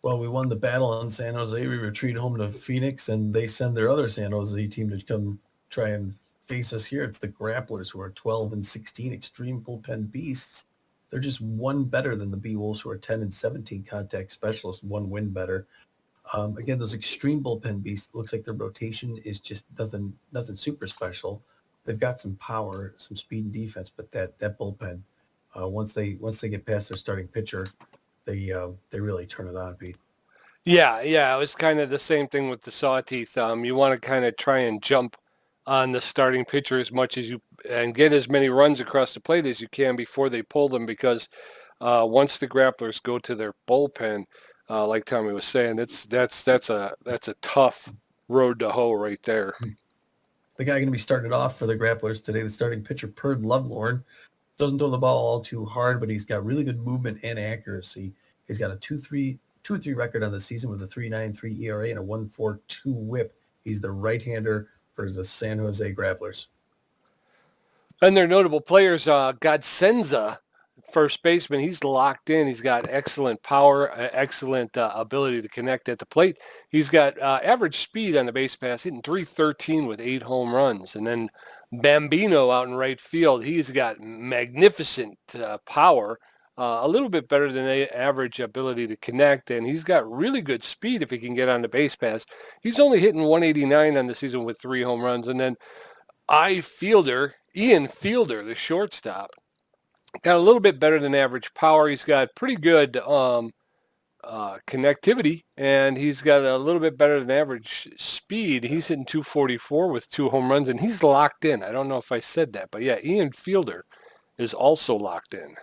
Well, we won the battle in San Jose. We retreat home to Phoenix, and they send their other San Jose team to come try and face us here. It's the Grapplers, who are 12 and 16 extreme bullpen beasts. They're just one better than the Beewolves, who are 10 and 17 contact specialists, one win better. Again, those extreme bullpen beasts, looks like their rotation is just nothing super special. They've got some power, some speed and defense, but that bullpen, once they get past their starting pitcher, they really turn it on, Pete. Yeah, it was kind of the same thing with the Sawteeth. You want to kind of try and jump on the starting pitcher as much as you and get as many runs across the plate as you can before they pull them, because once the Grapplers go to their bullpen, like Tommy was saying, that's a tough road to hoe right there. The guy going to be starting it off for the Grapplers today, the starting pitcher, Perd Lovelorn, doesn't throw the ball all too hard, but he's got really good movement and accuracy. He's got a 2.3 record on the season with a 3.93 ERA and a 1.42 WHIP. He's the right-hander for the San Jose Grapplers. And their notable players, Godsenza, first baseman, he's locked in. He's got excellent power, excellent ability to connect at the plate. He's got average speed on the base pass, hitting .313 with 8 home runs. And then Bambino out in right field, he's got magnificent power, a little bit better than average ability to connect, and he's got really good speed if he can get on the base pass. He's only hitting .189 on the season with 3 home runs. And then Ian Fielder, the shortstop, got a little bit better than average power. He's got pretty good connectivity, and he's got a little bit better than average speed. He's hitting .244 with 2 home runs, and he's locked in. I don't know if I said that, but yeah, Ian Fielder is also locked in.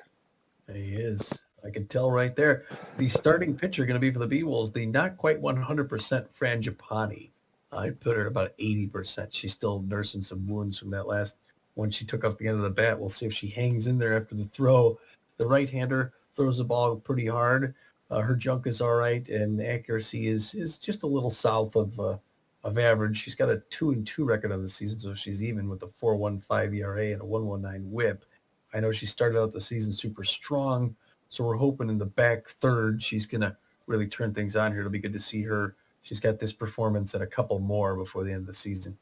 He is. I can tell right there. The starting pitcher going to be for the Beewolves, the not quite 100% Frangipani. I put her at about 80%. She's still nursing some wounds from that last one she took off the end of the bat. We'll see if she hangs in there after the throw. The right-hander throws the ball pretty hard. Her junk is all right, and accuracy is just a little south of average. She's got a 2-2 record on the season, so she's even with a 4.15 ERA and a 1.19 WHIP. I know she started out the season super strong, so we're hoping in the back third she's going to really turn things on here. It'll be good to see her. She's got this performance and a couple more before the end of the season.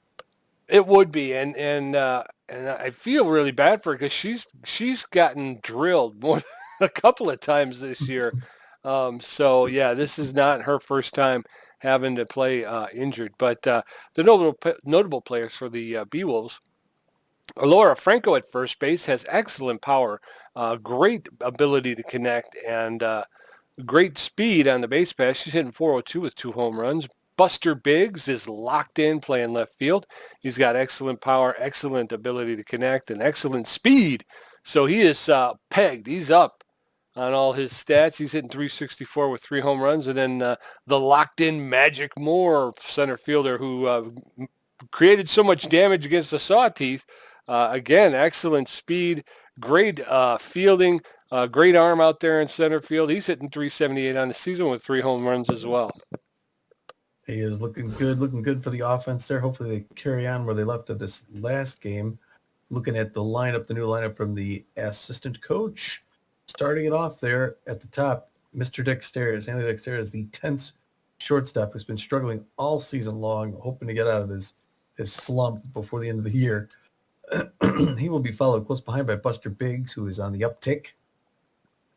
It would be, and I feel really bad for her because she's gotten drilled more than a couple of times this year. So yeah, this is not her first time having to play injured. But the notable players for the Beewolves: Laura Franco at first base has excellent power, great ability to connect, and great speed on the base pass. She's hitting .402 with 2 home runs. Buster Biggs is locked in playing left field. He's got excellent power, excellent ability to connect, and excellent speed. So he is pegged. He's up on all his stats. He's hitting .364 with 3 home runs. And then the locked-in Magic Moore center fielder who created so much damage against the Sawteeth. Again, excellent speed, great fielding, great arm out there in center field. He's hitting .378 on the season with 3 home runs as well. He is looking good for the offense there. Hopefully they carry on where they left at this last game. Looking at the lineup, the new lineup from the assistant coach. Starting it off there at the top, Mr. Dexter, Andy Dexter is the tense shortstop who's been struggling all season long, hoping to get out of his slump before the end of the year. He will be followed close behind by Buster Biggs, who is on the uptick.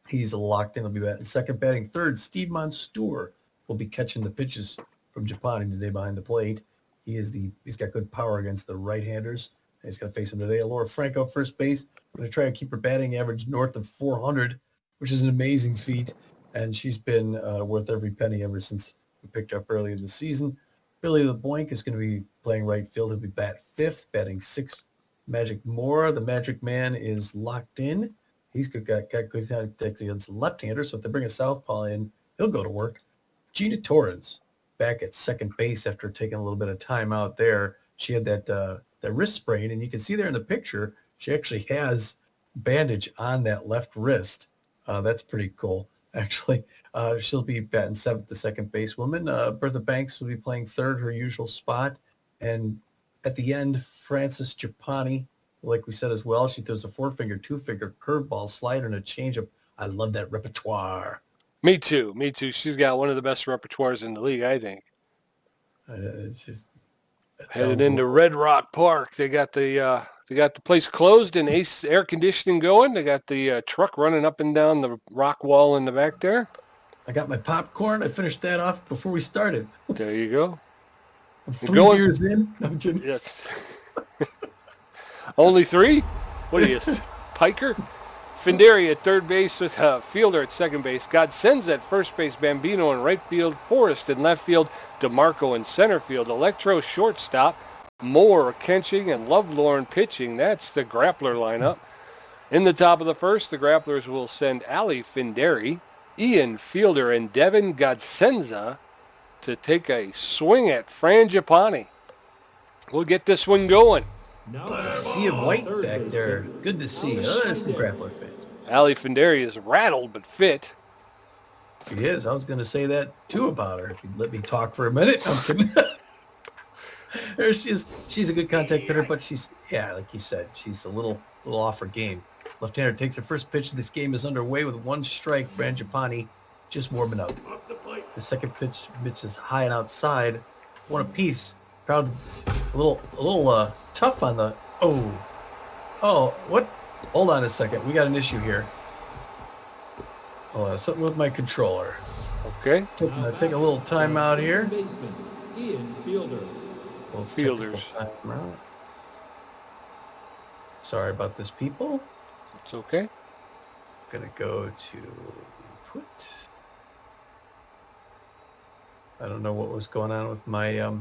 He's locked in. He'll be batting second. Batting third, Steve Monstour will be catching the pitches from Japani today behind the plate. He's got good power against the right-handers. He's going to face him today. Laura Franco, first base. Going to try and keep her batting average north of 400, which is an amazing feat. And she's been worth every penny ever since we picked her up early in the season. Billy LeBoink is going to be playing right field. He'll be fifth, batting sixth. Magic Moore, the Magic Man, is locked in. He's got good contact against the left-hander, so if they bring a southpaw in, he'll go to work. Gina Torrens back at second base after taking a little bit of time out there. She had that wrist sprain, and you can see there in the picture, she actually has bandage on that left wrist. That's pretty cool, actually. She'll be batting seventh, the second basewoman. Bertha Banks will be playing third, her usual spot. And at the end, Frances Japani, like we said as well, she throws a 4-finger, 2-finger curveball, slider, and a changeup. I love that repertoire. Me too. She's got one of the best repertoires in the league, I think. It's just Headed into Red Rock Park. They got the place closed and air conditioning going. They got the truck running up and down the rock wall in the back there. I got my popcorn. I finished that off before we started. There you go. I'm 3 beers in. I'm kidding. Yes. Only 3? What are you, Piker? Finderi at third base with Fielder at second base. Godsenza at first base. Bambino in right field. Forrest in left field. DeMarco in center field. Electro shortstop. Moore catching and Lovelorn pitching. That's the Grappler lineup. In the top of the first, the Grapplers will send Ali Finderi, Ian Fielder, and Devin Godsenza to take a swing at Frangipani. We'll get this one going. It's a sea of white back there. Good to see. There's some Grappler fans. Ali Finderi is rattled but fit. She is. I was going to say that too about her. If you'd let me talk for a minute. I'm kidding. There she is. She's a good contact hitter, but she's, like you said, she's a little off her game. Left-hander takes the first pitch. This game is underway with 1 strike. Frangipani just warming up. The second pitch is high and outside. 1 apiece. Crowd a little tough on the what? Hold on a second. We got an issue here. Hold on, something with my controller. Okay. Take a little time out here. Ian Fielder. Well, Fielders. Sorry about this, people. It's okay. Gonna go to input. I don't know what was going on with my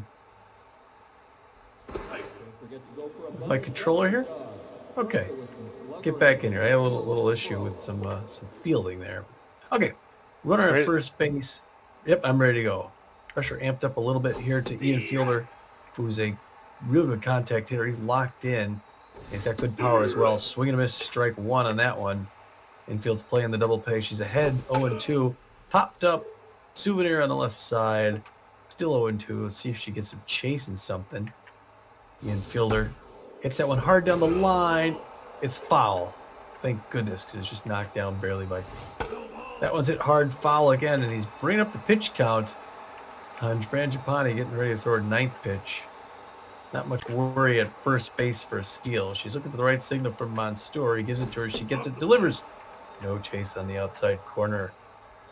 controller here. Okay, get back in here. I had a little issue with some fielding there. Okay, runner at first base. Yep, I'm ready to go. Pressure amped up a little bit here to Ian Fielder, who's a real good contact hitter. He's locked in. He's got good power as well. Swing and a miss, strike 1 on that one. Infield's playing the double play. She's ahead, 0-2. Popped up, Souvenir on the left side. Still 0-2. Let's see if she gets him chasing something. Ian Fielder hits that one hard down the line. It's foul. Thank goodness, because it's just knocked down barely by... That one's hit hard, foul again, and he's bringing up the pitch count on Frangipani, getting ready to throw her 9th pitch. Not much worry at first base for a steal. She's looking for the right signal from Monstour. He gives it to her. She gets it, delivers. No chase on the outside corner.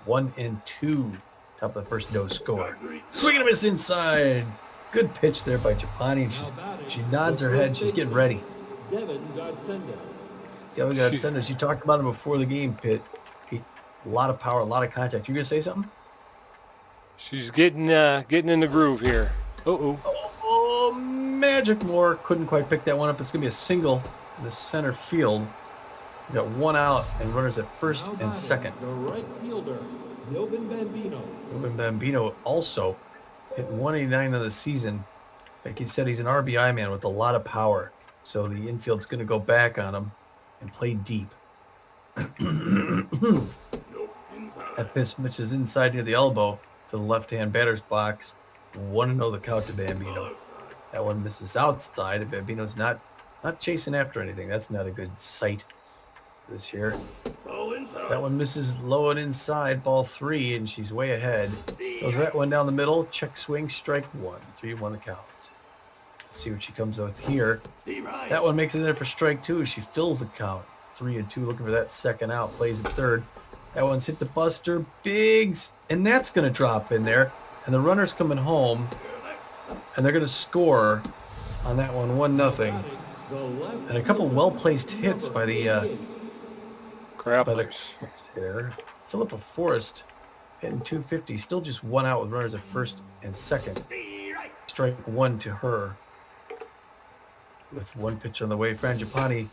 1-2. Top of the first, no score. Swing and a miss inside. Good pitch there by Japani. She nods her head. She's getting ready. Devin Godsenza. Devin Godsenza. She talked about him before the game, Pete. A lot of power, a lot of contact. You gonna say something? She's getting in the groove here. Oh, Magic Moore couldn't quite pick that one up. It's gonna be a single in the center field. We got 1 out and runners at first and second. The right fielder, Yovan Bambino. Yovan Bambino also hit 189 on the season. Like you said, he's an RBI man with a lot of power. So the infield's going to go back on him and play deep. That pitch is inside near the elbow to the left-hand batter's box. 1-0 the count to Bambino. That one misses outside, and Bambino's not chasing after anything. That's not a good sight this year. That one misses low and inside, ball 3, and she's way ahead. Goes that one down the middle, check swing, strike 1. 3-1 the count. Let's see what she comes up with here. That one makes it there for strike 2. She fills the count. 3-2, looking for that second out, plays at third. That one's hit the buster, Biggs, and that's going to drop in there. And the runner's coming home, and they're going to score on that one, 1-0. And a couple well-placed hits by the Grapplers here. Philippa Forrest hitting 250, still just 1 out with runners at first and second. Strike 1 to her. With 1 pitch on the way, Frangipani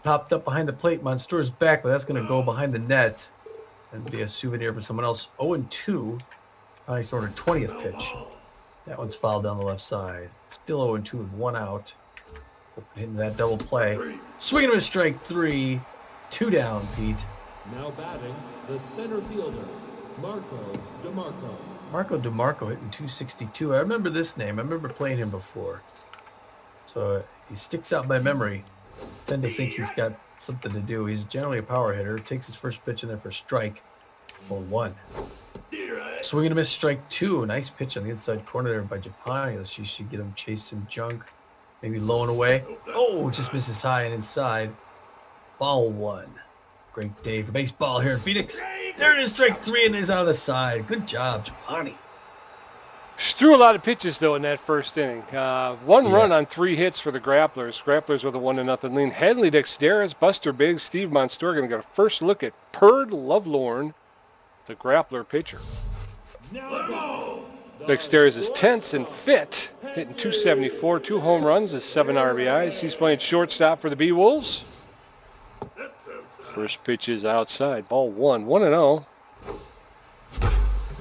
popped up behind the plate. Monstour's back, but that's going to go behind the net and be a souvenir for someone else. 0-2. Finally scored her 20th pitch. That one's fouled down the left side. Still 0-2 with 1 out. Hitting that double play. Swinging with strike 3. 2 down, Pete. Now batting, the center fielder, Marco DeMarco. Marco DeMarco hitting 262. I remember this name. I remember playing him before. So he sticks out in my memory. I tend to think he's got something to do. He's generally a power hitter. Takes his first pitch in there for a strike. 1-1. Swing and a miss, strike 2. Nice pitch on the inside corner there by Japani. She should get him chasing junk. Maybe low and away. Oh, just misses high and inside. Ball 1. Great day for baseball here in Phoenix. There it is, strike 3, and it's out of the side. Good job, Japani. She threw a lot of pitches, though, in that first inning. One run on 3 hits for the Grapplers. Grapplers with a 1-0 lead. Henley Dexteris, Buster Biggs, Steve Monstour going to get a first look at Perd Lovelorn, the Grappler pitcher. Dexteris is tense and fit, hitting .274, 2 home runs, and 7 RBIs. He's playing shortstop for the Beewolves. First pitch is outside. Ball 1, 1-0.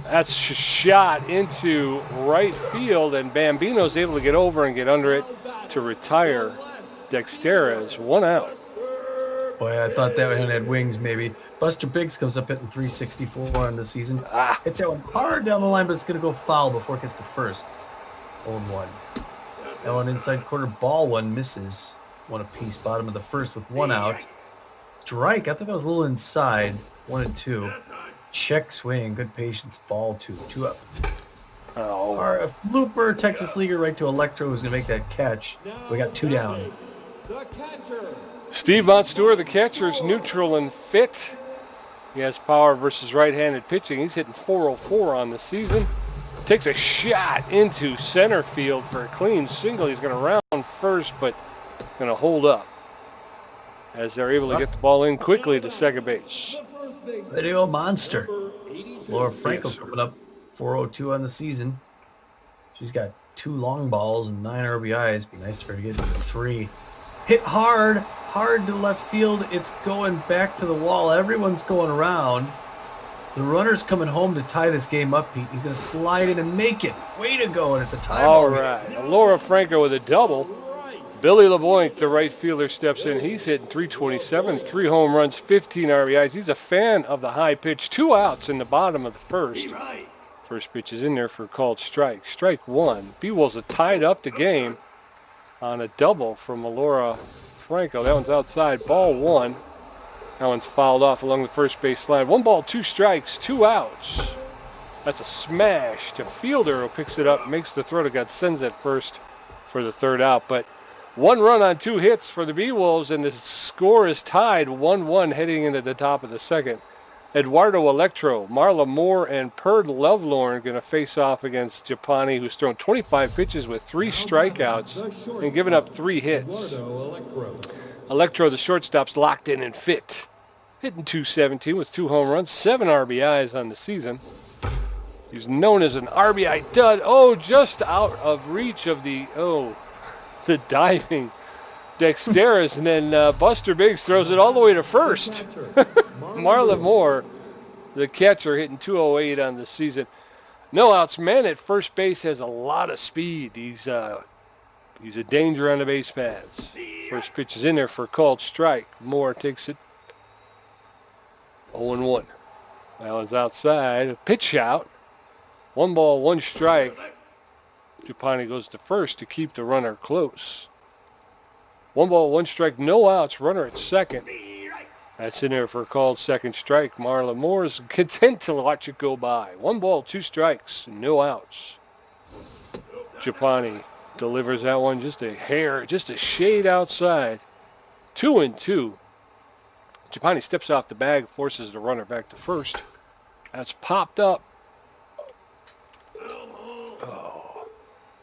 That's shot into right field, and Bambino's able to get over and get under it to retire Dexteris. 1 out. Boy, I thought that one had wings maybe. Buster Biggs comes up hitting .364 on the season. Hits that one hard down the line, but it's going to go foul before it gets to first. 0-1. That one inside corner, ball 1 misses. 1 apiece, bottom of the first with 1 out. Strike, I thought that was a little inside. 1-2. Check swing, good patience, ball 2. 2 up. Oh. Our looper, Texas Leaguer, right to Electro, who's going to make that catch. We got 2 down. The catcher. Steve Monstour, the catcher, is neutral and fit. He has power versus right-handed pitching. He's hitting .404 on the season. Takes a shot into center field for a clean single. He's going to round first, but going to hold up as they're able to get the ball in quickly to second base. Video monster. Laura Franco coming up 402 on the season. She's got 2 long balls and 9 RBIs. Be nice for her to get to 3. Hit hard to left field. It's going back to the wall. Everyone's going around. The runner's coming home to tie this game up, Pete. He's going to slide in and make it. Way to go, and it's a tie ball. All right. Laura Franco with a double. Billy LeBoink, the right fielder, steps in. He's hitting .327, 3 home runs, 15 RBIs. He's a fan of the high pitch. 2 outs in the bottom of the first. First pitch is in there for a called strike. Strike 1. Beewolves have tied up the game on a double from Laura Franco. That one's outside. Ball 1. That one's fouled off along the first base line. 1 ball, 2 strikes, 2 outs. That's a smash to fielder who picks it up, makes the throw to Godsends at first for the 3rd out. But 1 run on 2 hits for the Beewolves, and the score is tied 1-1 heading into the top of the 2nd. Eduardo Electro, Marla Moore, and Perd Lovelorn going to face off against Japani, who's thrown 25 pitches with 3 strikeouts and given up 3 hits. Electro, the shortstop's locked in and fit. Hitting .217 with 2 home runs, 7 RBIs on the season. He's known as an RBI dud. Oh, just out of reach of the diving Dexteris, and then Buster Biggs throws it all the way to first. Marla Moore, the catcher, hitting .208 on the season. No outs. Man at first base has a lot of speed. He's a danger on the base paths. First pitch is in there for a called strike. Moore takes it 0-1. That one's outside. A pitch out. 1 ball, 1 strike. Japani goes to first to keep the runner close. 1 ball, 1 strike, no outs. Runner at second. That's in there for a called second strike. Marla Moore is content to watch it go by. 1 ball, 2 strikes, no outs. Japani delivers that one just a hair, just a shade outside. 2-2. Japani steps off the bag, forces the runner back to first. That's popped up.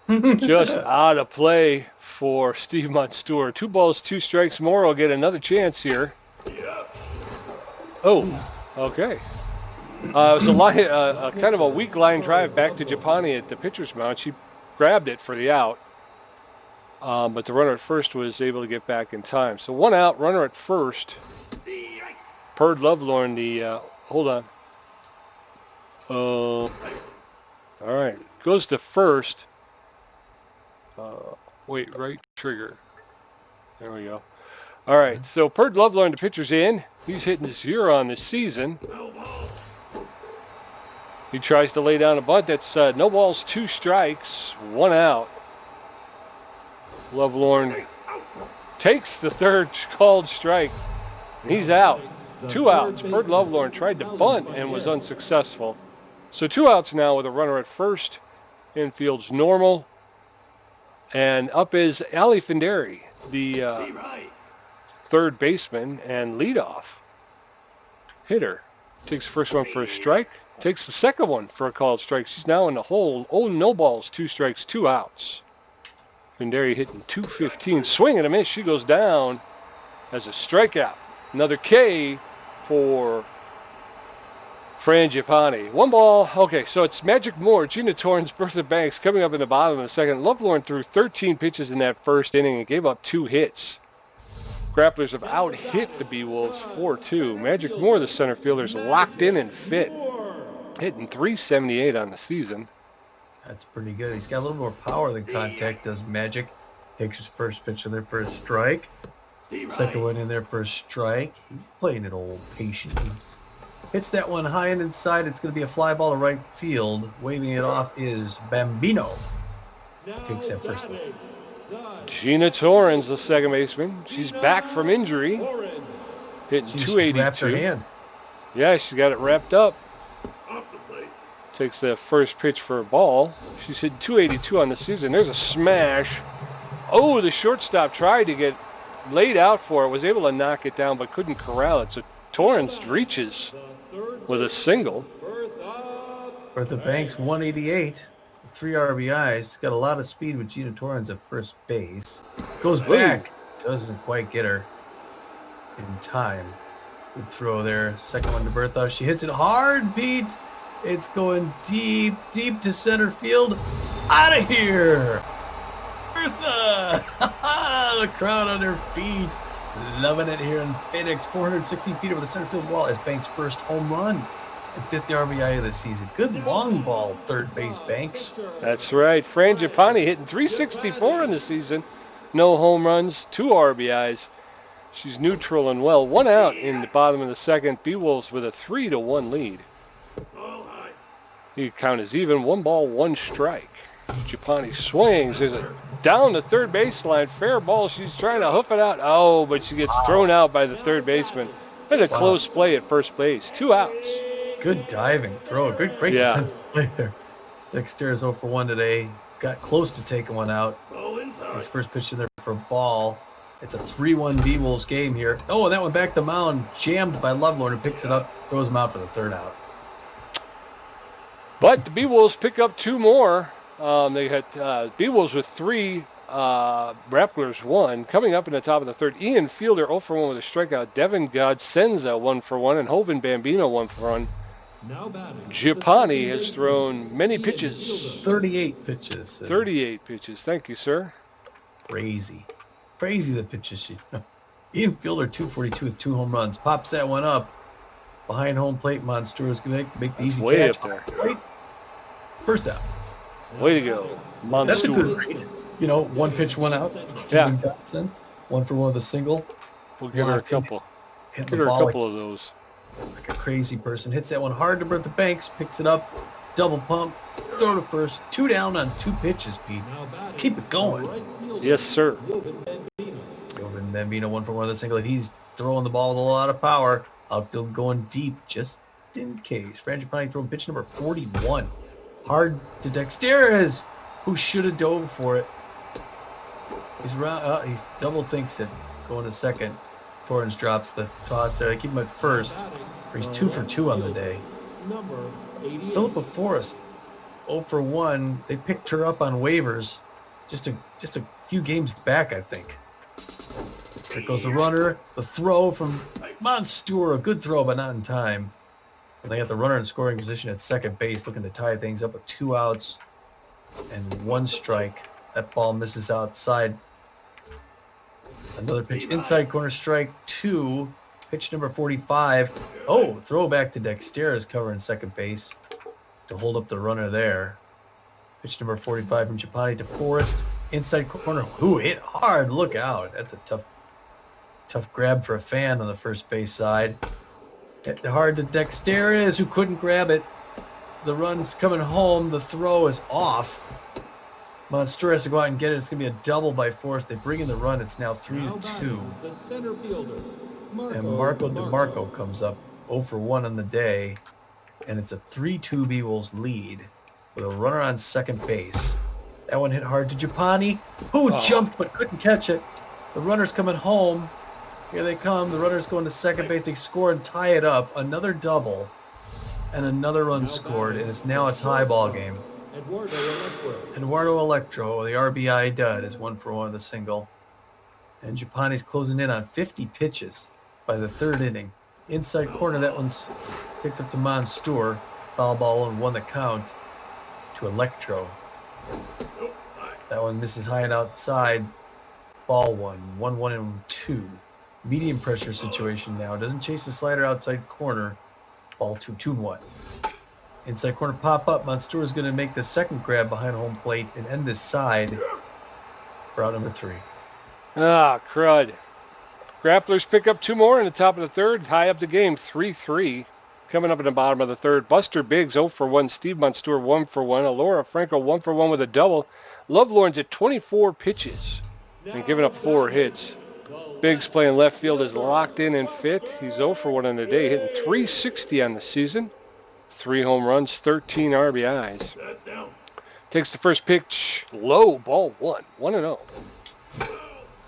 Just out of play for Steve Monstour. 2 balls, 2 strikes. Moore will get another chance here. Oh, okay. It was a kind of a weak line drive back to Japani at the pitcher's mound. She grabbed it for the out, but the runner at first was able to get back in time. So 1 out, runner at first. Perd Lovelorn, hold on. All right, goes to first. Wait, right trigger. There we go. All right, so Perd Lovelorn, the pitcher's in. He's hitting 0 on the season. He tries to lay down a bunt. That's no balls, 2 strikes, 1 out. Lovelorn takes the 3rd called strike. He's out. The 2 third outs. Bert baseman, Lovelorn tried to bunt and was Lafayette. unsuccessful. So 2 outs now with a runner at first. Infield's normal. And up is Ali Finderi, the third baseman and leadoff hitter. Takes the first one for a strike. Takes the second one for a called strike. She's now in the hole. Oh, no balls, 2 strikes, 2 outs. Finderi hitting .215. Swing and a miss. She goes down as a strikeout. Another K for Frangipani. 1 ball. Okay, so it's Magic Moore, Gina Torrance, Bertha Banks coming up in the bottom of the second. Lovelorn threw 13 pitches in that first inning and gave up 2 hits. Grapplers have out-hit the Beewolves 4-2. Magic Moore, the center fielder, is locked in and fit. Hitting .378 on the season. That's pretty good. He's got a little more power than contact, does Magic. Takes his first pitch in there for a strike. Second one in there for a strike. He's playing it old patiently. Hits that one high and inside. It's going to be a fly ball to right field. Waving it off is Bambino. Takes that first one. Gina Torrance, the second baseman. She's back from injury. Hitting She just wrapped her .282. hand. Yeah, she's got it wrapped up. Takes the first pitch for a ball. She's hitting .282 on the season. There's a smash. Oh, the shortstop tried to get laid out for it. Was able to knock it down, but couldn't corral it. So Torrance reaches with a single. Bertha Banks, 188. 3 RBIs. Got a lot of speed with Gina Torrance at first base. Goes back. Doesn't quite get her in time. Good throw there. Second one to Bertha. She hits it hard, Pete. It's going deep, deep to center field. Out of here. Bertha. The crowd on their feet. Loving it here in Phoenix. 460 feet over the center field wall as Banks' first home run. And 5th RBI of the season. Good long ball, third base, Banks. That's right. Frangipani hitting .364 in the season. No home runs, 2 RBIs. She's neutral and well. 1 out in the bottom of the second. Beewolves with a 3-1 lead. The count is even. 1 ball, 1 strike. Japani swings. There's a down the third baseline. Fair ball. She's trying to hoof it out. Oh, but she gets thrown out by the third baseman. Been a close play at first base. 2 outs. Good diving throw. Great defensive play there. Dexter is 0 for 1 today. Got close to taking one out. His first pitch in there for a ball. It's a 3-1 Beewolves game here. Oh, and that one back the mound. Jammed by Lovelorn, who picks it up, throws him out for the 3rd out. But the Beewolves pick up 2 more. They had Beewolves with 3, Grapplers 1. Coming up in the top of the 3rd, Ian Fielder 0 for 1 with a strikeout. Devin Godsenza 1 for 1, and Hovind Bambino 1 for 1. Japani has thrown many pitches. 38 pitches. 38 pitches. Thank you, sir. Crazy the pitches she's thrown. Ian Fielder 242 with 2 home runs. Pops that one up. Behind home plate, Monster is going to make the easy way catch. up there. Right? First out. Way to go, Monster. That's a good rate. 1 pitch, 1 out. Yeah. 1 for 1 with a single. We'll give her a couple. Hit Give the her a ball couple of those. like a crazy person. Hits that one hard to Bertha Banks. Picks it up. Double pump. Throw to first. 2 down on 2 pitches, Pete. Let's keep it going. Yes, sir. Jovan Bambino 1 for 1 with a single. He's throwing the ball with a lot of power. Outfield going deep just in case. Frangipani throwing pitch number 41. Hard to Dexteres, who should have dove for it. He's around. He's double thinks it. Going to second. Torrance drops the toss there. They keep him at first. He's 2 for 2 on the day. Philippa Forrest 0 for 1. They picked her up on waivers just a few games back, I think. There goes the runner. The throw from Monster. A good throw, but not in time. And they got the runner in scoring position at second base, looking to tie things up with 2 outs and 1 strike. That ball misses outside. Another pitch inside corner, strike 2. Pitch number 45. Oh, throwback to Dexteres covering second base to hold up the runner there. Pitch number 45 from Chapani to Forrest. Inside corner. Ooh, hit hard. Look out. That's a tough grab for a fan on the first base side. Hit hard to Dexteres, who couldn't grab it. The run's coming home. The throw is off. Monster has to go out and get it. It's going to be a double by Forrest. They bring in the run. It's now 3-2. The center fielder, And Marco DeMarco comes up 0 for 1 on the day, and it's a 3-2 Beewolves lead with a runner on second base. That one hit hard to Japani, who jumped but couldn't catch it. The runner's coming home. Here they come. The runner's going to second base. They score and tie it up. Another double and another run scored, and it's now a tie ball game. Eduardo Electro, the RBI dud, is 1 for 1 with a single. And Japani's closing in on 50 pitches by the third inning. Inside corner, that one's picked up to Monstour. Foul ball and won the count to Electro. That one misses high and outside. Ball 1, 1-1 and 2. Medium pressure situation now. Doesn't chase the slider outside corner. Ball 2, 2-1. Inside corner pop up. Monstour is going to make the second grab behind home plate and end this side for out number 3. Ah, crud. Grapplers pick up 2 more in the top of the third, tie up the game 3-3. Coming up in the bottom of the third, Buster Biggs 0 for 1, Steve Monstour 1 for 1, Alora Franco 1 for 1 with a double. Lovelorn's at 24 pitches and giving up 4 hits. Biggs playing left field is locked in and fit. He's 0 for 1 on the day, hitting .360 on the season. 3 home runs, 13 RBIs. Takes the first pitch, low, ball 1, 1-0.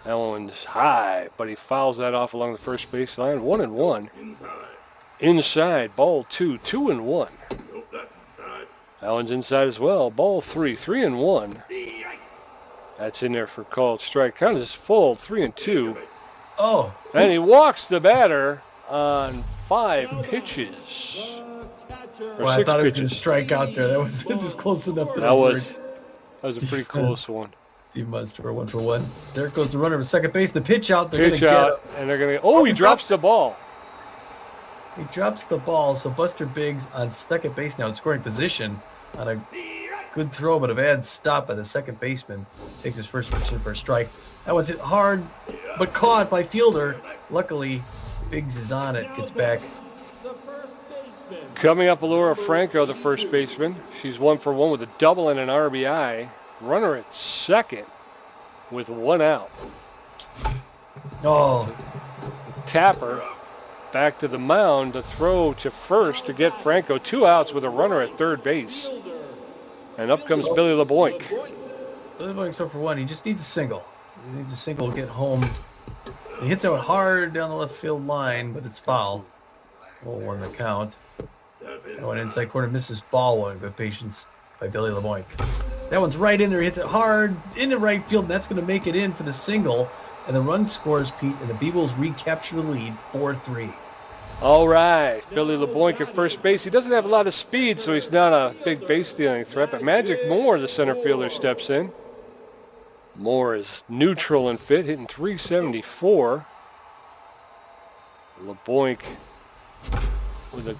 That one's high, but he fouls that off along the first baseline. 1-1. Inside, ball 2, 2-1. That one's inside as well. Ball 3, 3-1. That's in there for called strike. Count is full, 3-2. Oh. And he walks the batter on 5 pitches. Well, I thought it was going to strike out there. That was just close enough to that was a pretty close one. Steve Monstour 1 for 1. There goes the runner to second base. The pitch out. They're pitch out, and they're going to. Oh, he drops the ball. He drops the ball. So Buster Biggs on second base now in scoring position on a good throw, but a bad stop by the second baseman. Takes his first pitch in for a strike. That one's hit hard, but caught by fielder. Luckily, Biggs is on it. Gets back. Coming up, Alora Franco, the first baseman. She's 1 for 1 with a double and an RBI. Runner at second with 1 out. Oh. Tapper back to the mound to throw to first to get Franco 2 outs with a runner at third base. And up comes Billy LeBoink. Billy LeBoink's 0 for 1. He just needs a single. He needs a single to get home. He hits out hard down the left field line, but it's foul. 0-1 the count. That one inside corner misses ball 1. Good patience by Billy LeBoink. That one's right in there. He hits it hard into right field, and that's going to make it in for the single. And the run scores, Pete, and the Beewolves recapture the lead 4-3. All right. Billy LeBoink at first base. He doesn't have a lot of speed, so he's not a big base stealing threat. But Magic Moore, the center fielder, steps in. Moore is neutral and fit, hitting .374. LeBoink with a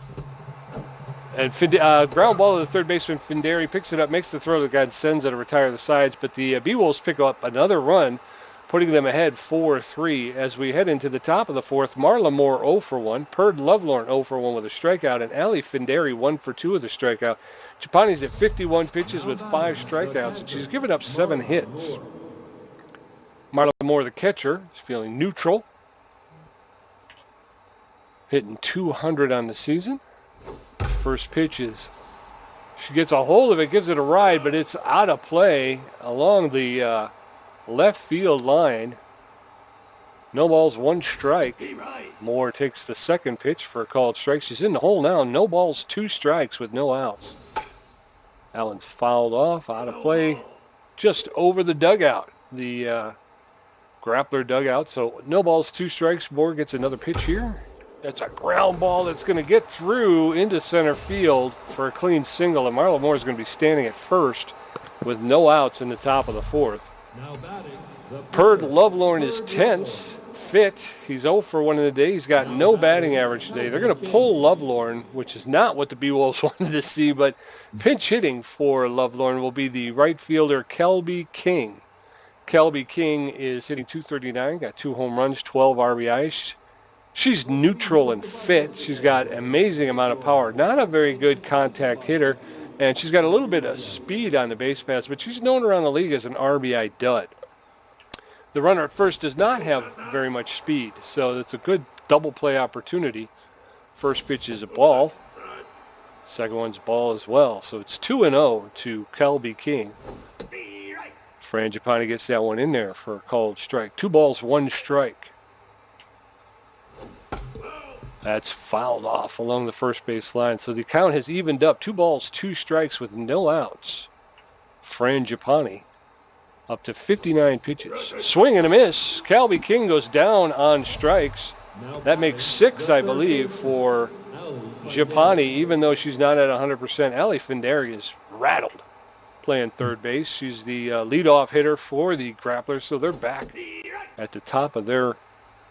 ground ball to the third baseman. Finderi picks it up, makes the throw. The guy sends it to retire the sides. But the Beewolves pick up another run, putting them ahead 4-3 as we head into the top of the fourth. Marla Moore 0 for 1. Perd Lovelorn 0 for 1 with a strikeout. And Ali Finderi 1 for 2 with a strikeout. Chapani's at 51 pitches with 5 strikeouts, and she's given up 7 hits. Marla Moore, the catcher, is feeling neutral. Hitting .200 on the season. First pitch is, she gets a hold of it, gives it a ride, but it's out of play along the left field line. No balls, 1 strike. Moore takes the second pitch for a called strike. She's in the hole now. No balls, 2 strikes with no outs. Allen's fouled off, out of play, just over the dugout. The Grappler dugout. So no balls, 2 strikes. Moore gets another pitch here. That's a ground ball that's going to get through into center field for a clean single. And Marla Moore is going to be standing at first with no outs in the top of the fourth. Perd Lovelorn is tense, fit. He's 0 for 1 in the day. He's got no batting average today. They're going to pull Lovelorn, which is not what the Beewolves wanted to see, but pinch hitting for Lovelorn will be the right fielder Kelby King. Kelby King is hitting .239, got 2 home runs, 12 RBIs. She's neutral and fit. She's got amazing amount of power. Not a very good contact hitter, and she's got a little bit of speed on the base paths, but she's known around the league as an RBI dud. The runner at first does not have very much speed, so it's a good double play opportunity. First pitch is a ball. Second one's ball as well. So it's 2-0 to Kelby King. Frangipani gets that one in there for a called strike. 2 balls, 1 strike. That's fouled off along the first base line. So the count has evened up. 2 balls, 2 strikes with no outs. Frangipani up to 59 pitches. Swing and a miss. Kelby King goes down on strikes. That makes 6, I believe, for Japani, even though she's not at 100%. Ali Finderi is rattled playing third base. She's the leadoff hitter for the Grapplers, so they're back at the top of their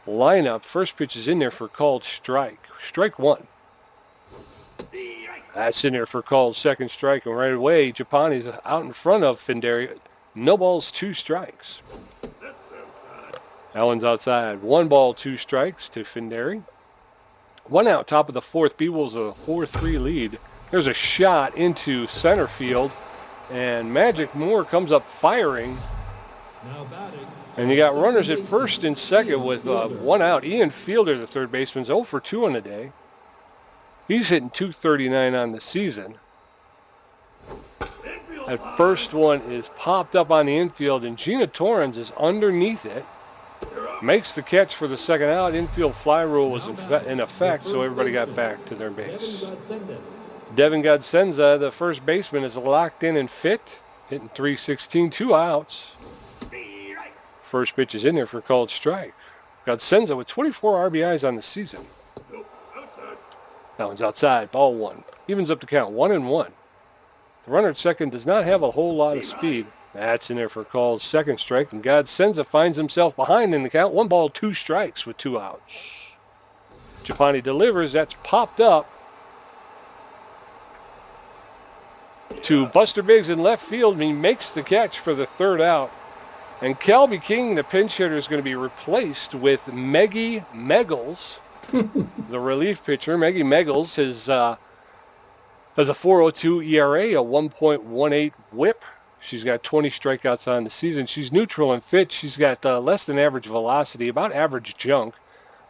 lineup. First pitch is in there for called strike. Strike 1. That's in there for called second strike, and right away, Japani's out in front of Finderi. No balls, 2 strikes. That one's outside. 1 ball, 2 strikes to Finderi. 1 out, top of the 4th. Beewolves a 4-3 lead. There's a shot into center field, and Magic Moore comes up firing. And you got runners at first and second with 1 out. Ian Fielder, the third baseman's 0 for 2 on the day. He's hitting .239 on the season. That first one is popped up on the infield, and Gina Torrens is underneath it. Makes the catch for the second out. Infield fly rule was in effect, so everybody got back to their base. Devin Godsenza, the first baseman, is locked in and fit, hitting .316, 2 outs. First pitch is in there for called strike. Godsenza with 24 RBIs on the season. That one's outside, ball 1. Evens up the count, 1-1. The runner at second does not have a whole lot of speed. That's in there for a called second strike, and Godsenza finds himself behind in the count. 1 ball, 2 strikes with 2 outs. Japani delivers. That's popped up to Buster Biggs in left field, and he makes the catch for the 3rd out. And Kelby King, the pinch hitter, is going to be replaced with Maggie Meggles, the relief pitcher. Maggie Meggles has a 4.02 ERA, a 1.18 WHIP. She's got 20 strikeouts on the season. She's neutral and fit. She's got less than average velocity, about average junk,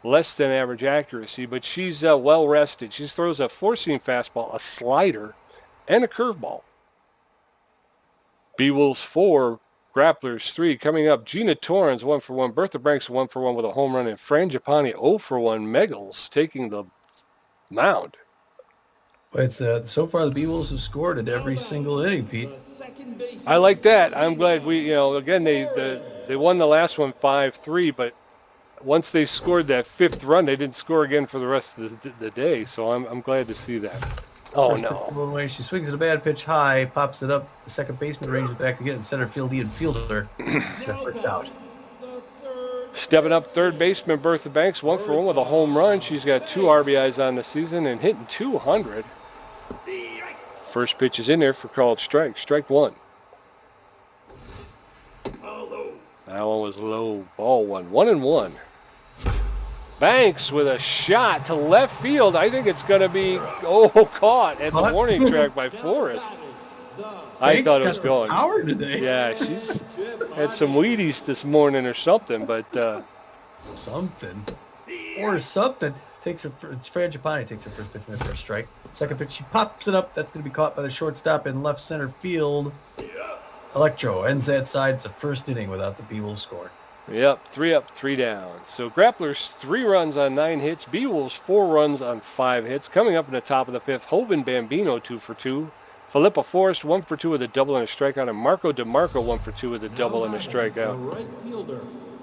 less than average accuracy, but she's well rested. She throws a 4-seam fastball, a slider, and a curveball. Beewolves 4, Grapplers 3. Coming up, Gina Torrens 1 for 1. Bertha Branks 1 for 1 with a home run, and Frangipani 0 for 1. Meggles taking the mound. It's so far the Beewolves have scored at every single inning, Pete. I like that. I'm glad again they won the last one 5-3, but once they scored that 5th run, they didn't score again for the rest of the day. So I'm glad to see that. Oh First no! One way, she swings at a bad pitch high, pops it up. The second baseman rings it back again in center field. Ian Fielder first out. Stepping up, third baseman Bertha Banks 1 for 1 with a home run. She's got 2 RBIs on the season and hitting .200. First pitch is in there for called strike. Strike 1. That one was low. Ball 1. 1-1. Banks with a shot to left field. I think it's going to be caught at the warning track by Forrest. I thought it was going. Power today. Yeah, she's had some Wheaties this morning or something, but something or something. Frangipani takes the first pitch in there for a strike. Second pitch, she pops it up. That's going to be caught by the shortstop in left center field. Electro ends that side. It's the first inning without the Beewolves score. Yep, 3 up, 3 down. So Grapplers 3 runs on 9 hits. Beewolves 4 runs on 5 hits. Coming up in the top of the 5th, Hovind Bambino 2 for 2. Philippa Forrest 1 for 2 with a double and a strikeout, and Marco DeMarco 1 for 2 with a double and a strikeout. Right fielder,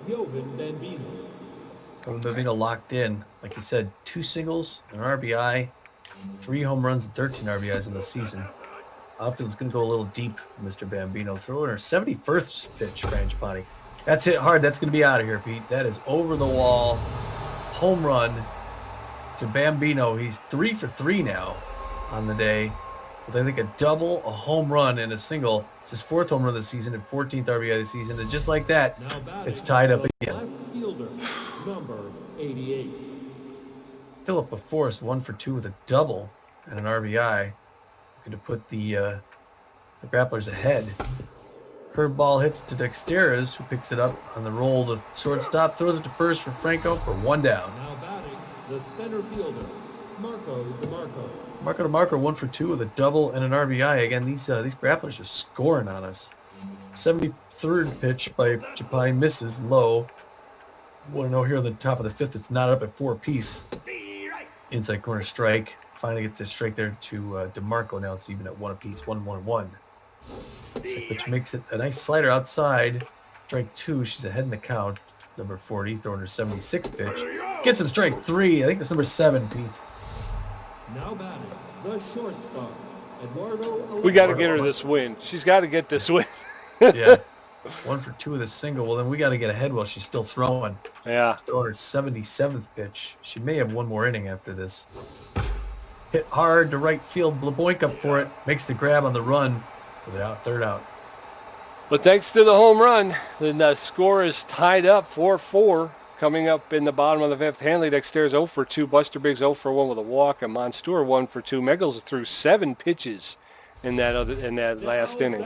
Hovind Bambino. Bambino locked in, like you said, 2 singles, an RBI, 3 home runs, and 13 RBIs in the season. Outfield's going to go a little deep for Mr. Bambino. Throwing her 71st pitch, Frangipani. That's hit hard. That's going to be out of here, Pete. That is over the wall. Home run to Bambino. He's 3 for 3 now on the day. With, I think, a double, a home run, and a single. It's his 4th home run of the season and 14th RBI of the season. And just like that, it's tied up again. Left fielder, number 88. Philippa Forrest 1 for 2 with a double and an RBI. Going to put the Grapplers ahead. Curveball hits to Dexteras, who picks it up on the roll to shortstop, throws it to first for Franco for 1 down. Now batting, the center fielder, Marco DeMarco. Marco DeMarco 1 for 2 with a double and an RBI. Again, these grapplers are scoring on us. 73rd pitch by Japani misses low. 1-0 here on the top of the fifth. It's not up at 4 apiece. Inside corner strike. Finally gets a strike there to DeMarco. Now it's even at 1 apiece. 1-1-1. Which makes it a nice slider outside. Strike 2. She's ahead in the count. Number 40 throwing her 76th pitch. Gets him strike 3. I think that's number 7, Pete. Now batting, the shortstop, Eduardo. We got to get her this win. She's got to get this win. Yeah. 1 for 2 with a single. Well, then we got to get ahead while she's still throwing. Yeah. Throwing her 77th pitch. She may have one more inning after this. Hit hard to right field. LeBoink up for it. Makes the grab on the run. With it out, third out. But thanks to the home run, the score is tied up 4-4. Coming up in the bottom of the fifth, Hanley Dexter 0 for 2. Buster Biggs 0 for 1 with a walk. And Monstour 1 for 2. Megals threw 7 pitches in that last inning.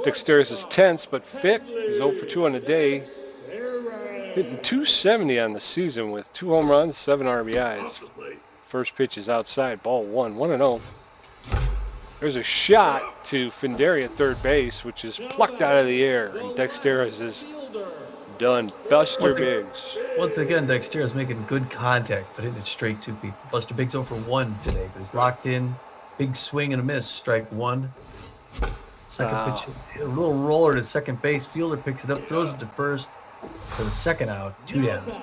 Dexter is tense, but fit. He's 0 for 2 on the day. Hitting 270 on the season with 2 home runs, 7 RBIs. First pitch is outside, ball 1, 1-0. There's a shot to Finderi at third base, which is plucked out of the air. And Dexter is done. Buster Biggs. Once again, Dexter is making good contact, but hitting it straight to people. Buster Biggs 0 for 1 today, but he's locked in. Big swing and a miss, strike 1. Second pitch, a little roller to second base. Fielder picks it up, throws it to first for the second out, 2 down.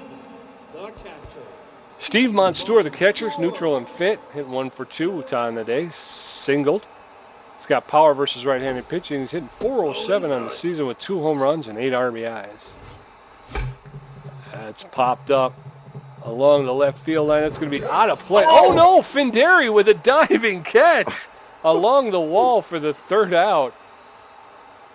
Steve Monstour, the catcher's neutral and fit, hit 1 for 2 on the day, singled. He's got power versus right-handed pitching. He's hitting .407 on the season with 2 home runs and 8 RBIs. That's popped up along the left field line. That's going to be out of play. Oh no, Finderi with a diving catch along the wall for the third out.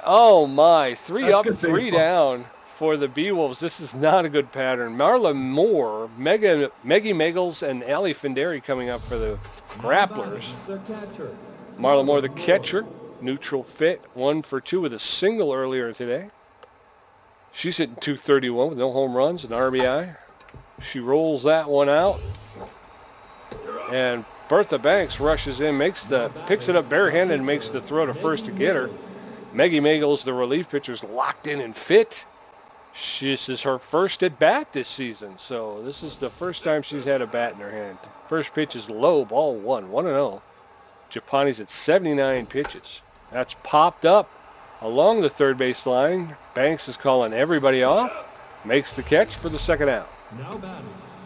Oh my, 3 up, 3 down for the Beewolves. This is not a good pattern. Marla Moore, Maggie Megals, and Allie Finderi coming up for the Grapplers. Marla Moore, the catcher, neutral fit, 1 for 2 with a single earlier today. She's hitting .231 with no home runs and RBI. She rolls that one out. And Bertha Banks rushes in, picks it up barehanded and makes the throw to first to get her. Maggie Megals, the relief pitcher, is locked in and fit. This is her first at bat this season, so this is the first time she's had a bat in her hand. First pitch is low, ball 1, 1-0. Japani's at 79 pitches. That's popped up along the third base line. Banks is calling everybody off, makes the catch for the second out.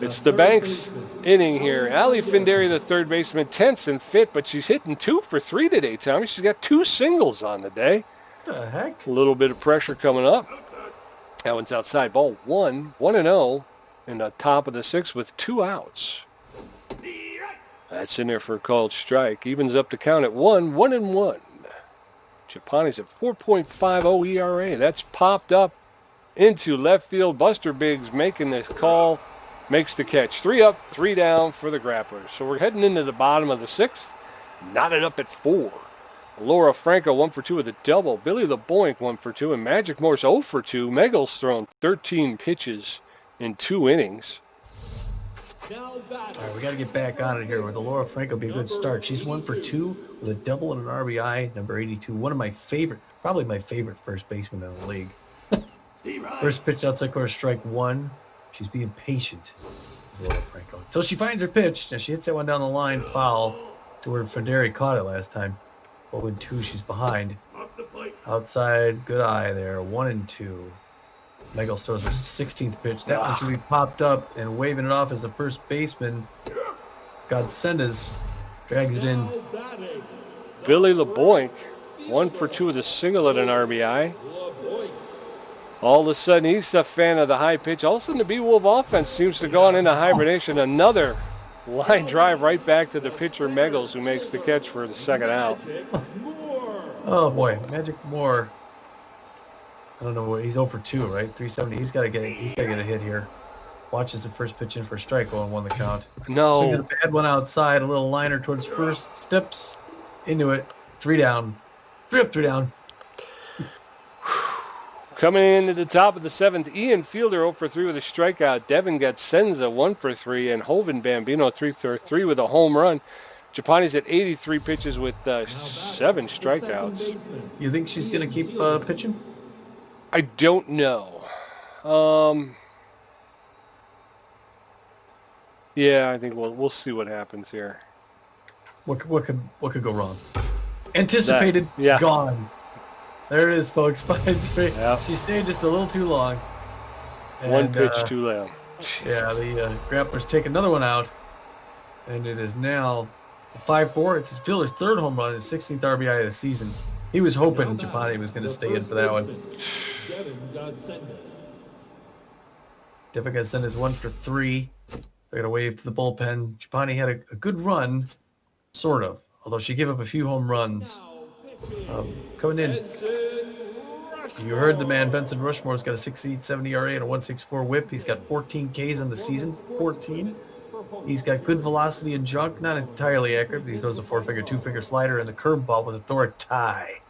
It's the Banks inning here. Allie Finderi, the third baseman, tense and fit, but she's hitting 2 for 3 today, Tommy. She's got 2 singles on the day. What the heck? A little bit of pressure coming up. That one's outside, ball 1, 1-0, in the top of the 6th with 2 outs. That's in there for a called strike. Evens up the count at 1-1-1. Japani's at 4.50 ERA. That's popped up into left field. Buster Biggs making the call, makes the catch. 3 up, 3 down for the Grapplers. So we're heading into the bottom of the 6th. Knotted up at 4. Laura Franco 1 for 2 with a double. Billy LeBoink 1 for 2. And Magic Morse 0 for 2. Megals thrown 13 pitches in 2 innings. All right, we got to get back on it here. With the Laura Franco be a good start. She's 1 for 2 with a double and an RBI, number 82. One of my favorite, probably my favorite first baseman in the league. First pitch outside corner, strike 1. She's being patient, Laura Franco, until she finds her pitch. Now she hits that one down the line, foul, to where Finderi caught it last time. 0-2, she's behind. Outside, good eye there, 1-2. Megals throws her 16th pitch. That one's going to be popped up and waving it off as the first baseman. Godsendas drags it in. Billy LeBoink, 1 for 2 with a single and an RBI. All of a sudden, he's a fan of the high pitch. All of a sudden, the Beewolf offense seems to go on into hibernation. Another line drive right back to the pitcher, Megals, who makes the catch for the second out. Oh, boy. Magic Moore. I don't know what he's 0 for 2, right? 370. He's got to get a hit here. Watches the first pitch in for a strike, 0-1 the count. No. Swings a bad one outside, a little liner towards first, steps into it. 3 down. 3 up, 3 down. Coming into the top of the 7th, Ian Fielder 0 for 3 with a strikeout. Devin Gatsenza 1 for 3, and Hovind Bambino 3 for 3 with a home run. Japani's at 83 pitches with 7 strikeouts. You think she's going to keep pitching? I don't know. Yeah, I think we'll see what happens here. What could go wrong? Anticipated, yeah. Gone. There it is, folks. 5-3. Yeah. She stayed just a little too long. One pitch too long. Yeah, the Grapplers take another one out, and it is now 5-4. It's Fielder's 3rd home run, his 16th RBI of the season. He was hoping Japani was going to stay in for that one. Devin Gatsenza is 1 for 3. They're going to wave to the bullpen. Japani had a good run, sort of, although she gave up a few home runs. Coming in, you heard the man, Benson Rushmore's got a 6.87 ERA and a 1.64 whip. He's got 14 Ks in the season, 14. He's got good velocity and junk, not entirely accurate, but he throws a 4-finger, 2-finger slider and the curveball with a Thor tie.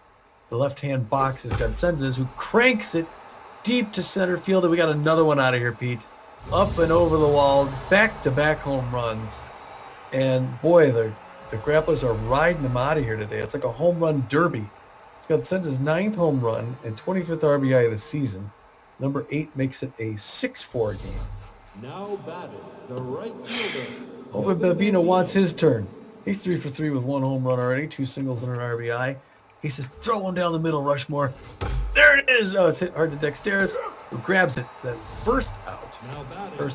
The left-hand box has got Senzes, who cranks it deep to center field, and we got another one out of here, Pete. Up and over the wall, back-to-back home runs. And boy, the Grapplers are riding them out of here today. It's like a home run derby. It's got Senzes' 9th home run and 25th RBI of the season. Number 8 makes it a 6-4 game. Now batting, the right fielder. Hovind Bambino wants his turn. He's 3 for 3 with 1 home run already, 2 singles and an RBI. He says, throw one down the middle, Rushmore. There it is. Oh, it's hit hard to Dexteris, who grabs it. That first out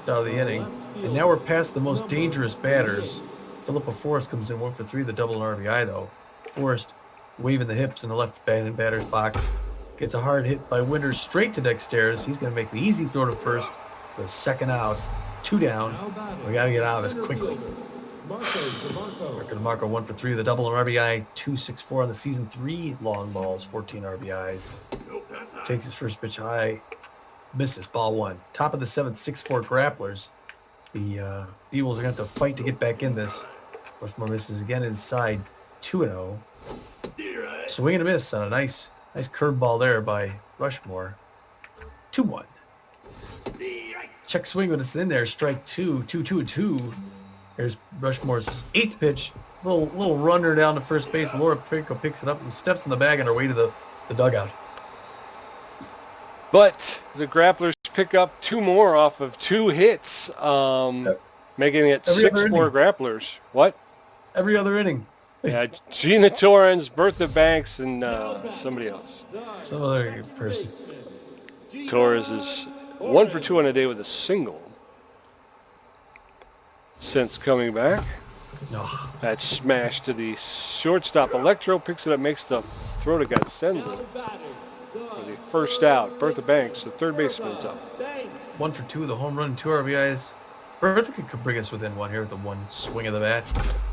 of the inning. And now we're past the most dangerous batters. Philippa Forrest comes in 1 for 3, the double and RBI, though. Forrest waving the hips in the left batter's box. Gets a hard hit by Winters straight to Dexteris. He's going to make the easy throw to first. The 2nd out. 2 down. We got to get out of this quickly. Marco 1 for 3 with a double and RBI. 2.64 on the season. 3 long balls, 14 RBIs. Takes his first pitch high. Misses, ball 1. Top of the 7th, 6-4 Grapplers. The Beewolves are going to have to fight to get back in this. Rushmore misses again inside. 2-0. Swing and a miss on a nice curveball there by Rushmore. 2-1. Check swing when it's in there. Strike 2. 2-2-2. Here's Rushmore's 8th pitch. Little runner down to first base. Laura Pico picks it up and steps in the bag on her way to the dugout. But the Grapplers pick up 2 more off of 2 hits, making it 6-4 Grapplers. What? Every other inning. Yeah, Gina Torrens, Bertha Banks, and somebody else. Some other person. Torres is 1 for 2 on a day with a single since coming back. Oh. That smash to the shortstop. Electro picks it up, makes the throw to Gatsenza. For the first out, Bertha Banks, the third baseman's up. 1 for 2 with a home run and 2 RBIs. Bertha could bring us within 1 here with the 1 swing of the bat.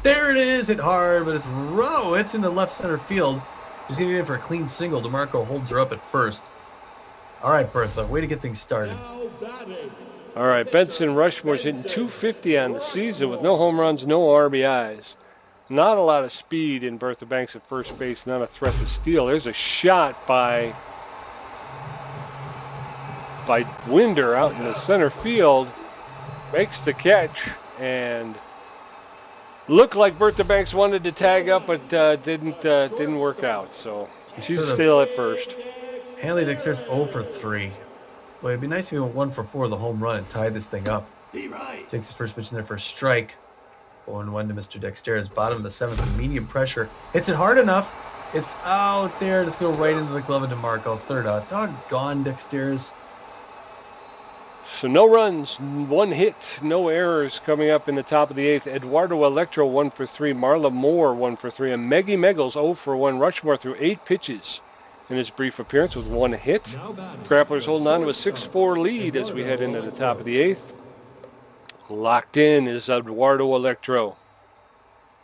There it is, hit hard, but it's into left center field. She's getting in for a clean single. DeMarco holds her up at first. All right, Bertha, way to get things started. All right, Benson Rushmore's hitting 250 on the season with no home runs, no RBIs. Not a lot of speed in Bertha Banks at first base, not a threat to steal. There's a shot by Winder out in the center field. Makes the catch and looked like Bertha Banks wanted to tag up, but didn't work out. So she's still at first. Hanley Dexter's 0 for 3. Boy, it'd be nice if he went 1 for 4 with the home run and tied this thing up. Takes his first pitch in there for a strike. 0-1 to Mr. Dexter's bottom of the 7th, medium pressure. Hits it hard enough. It's out there. Just go right into the glove of DeMarco. 3rd out. Doggone Dexter's. So no runs, 1 hit, no errors coming up in the top of the 8th. Eduardo Electro 1 for 3, Marla Moore 1 for 3, and Meggie Meggles 0 for 1. Rushmore threw 8 pitches in his brief appearance with 1 hit. Grapplers holding on to a 6-4 lead as we head into the top of the 8th. Locked in is Eduardo Electro.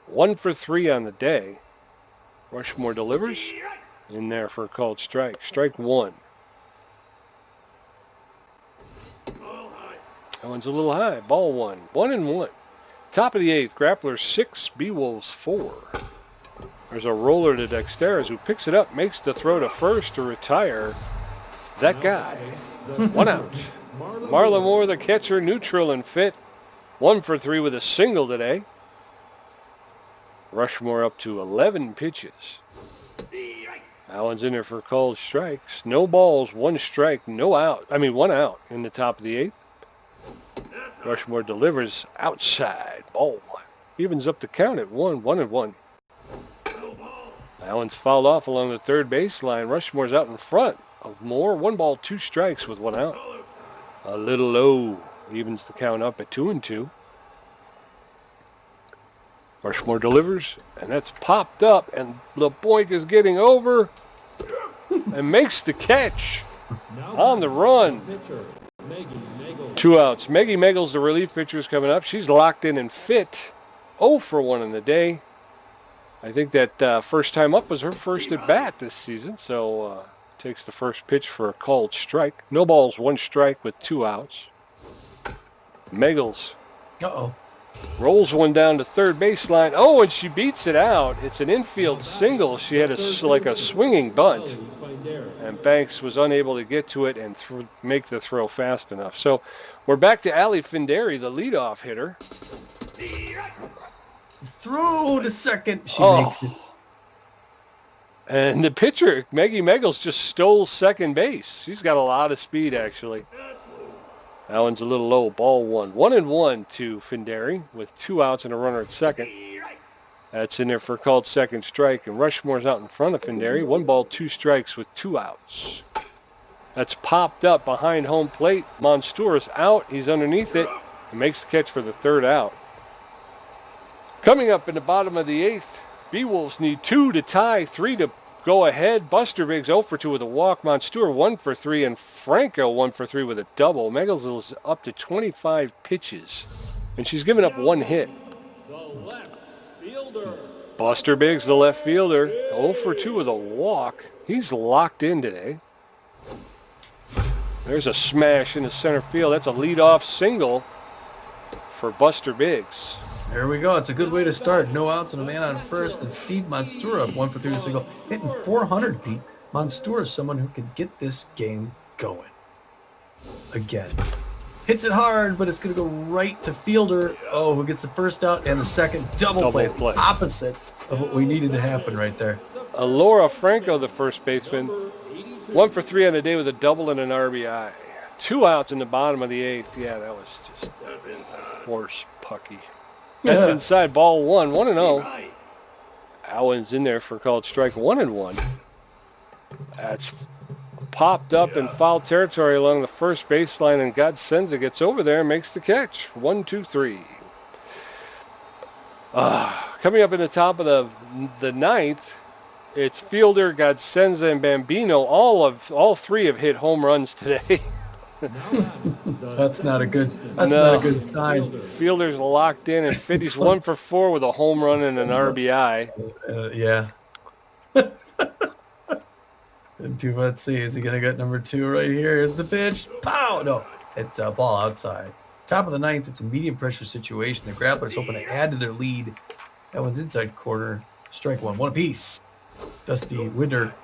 1 for 3 on the day. Rushmore delivers. In there for a called strike. Strike 1. That one's a little high. Ball 1. 1-1. Top of the 8th. Grapplers 6, Beewolves 4. There's a roller to Dexteris, who picks it up, makes the throw to first to retire. that guy. 1 out. Marla Moore, the catcher, neutral and fit. 1 for 3 with a single today. Rushmore up to 11 pitches. Allen's in there for called strikes. No balls, 1 strike, 1 out in the top of the 8th. Rushmore delivers outside. Ball 1. Evens up the count at 1-1. Allen's fouled off along the third baseline. Rushmore's out in front of Moore. 1 ball, 2 strikes with 1 out. A little low. Evens the count up at 2-2. Rushmore delivers, and that's popped up, and LeBoink is getting over and makes the catch on the run. 2 outs. Maggie Meggles, the relief pitcher, is coming up. She's locked in and fit. 0 for 1 in the day. I think that first time up was her first at bat this season, so takes the first pitch for a called strike. No balls, 1 strike with 2 outs. Meggles rolls one down to third baseline. Oh, and she beats it out. It's an infield single. She had like a swinging bunt, and Banks was unable to get to it and make the throw fast enough. So we're back to Ali Finderi, the leadoff hitter. Throw to second. She makes it. And the pitcher, Maggie Meggles, just stole second base. She's got a lot of speed, actually. That one's a little low. Ball 1. 1-1 to Finderi with 2 outs and a runner at second. That's in there for a called second strike. And Rushmore's out in front of Finderi. 1 ball, 2 strikes with 2 outs. That's popped up behind home plate. Monstour's out. He's underneath it and makes the catch for the 3rd out. Coming up in the bottom of the 8th, Beewolves need 2 to tie, 3 to go ahead. Buster Biggs 0 for 2 with a walk. Monstour 1 for 3, and Franco 1 for 3 with a double. Meggles is up to 25 pitches, and she's given up 1 hit. The left fielder. Buster Biggs, the left fielder, 0 for 2 with a walk. He's locked in today. There's a smash into center field. That's a leadoff single for Buster Biggs. There we go. It's a good way to start. No outs and a man on first. And Steve Monstour up 1 for 3 with a single. Hitting 400 feet. Monstour is someone who can get this game going. Again. Hits it hard, but it's going to go right to fielder. Oh, who gets the first out and the second. Double play. Opposite of what we needed to happen right there. Laura Franco, the first baseman. 1 for 3 on the day with a double and an RBI. 2 outs in the bottom of the 8th. Yeah, that was just horse pucky. That's inside. Ball 1. 1-0. Allen's in there for a called strike. 1-1. That's popped up in foul territory along the first baseline, and Godsenza gets over there and makes the catch. 1-2-3. Coming up in the top of the 9th, it's fielder, Godsenza, and Bambino. All 3 have hit home runs today. That's not a good sign. Fielder's locked in, and Fitty's 1 for 4 with a home run and an RBI. Yeah. Let's see. Is he going to get number 2 right here? Here's the pitch. Pow! No, it's a ball outside. Top of the 9th, it's a medium pressure situation. The Grapplers hoping to add to their lead. That one's inside corner. Strike 1. 1 apiece. Dusty Winder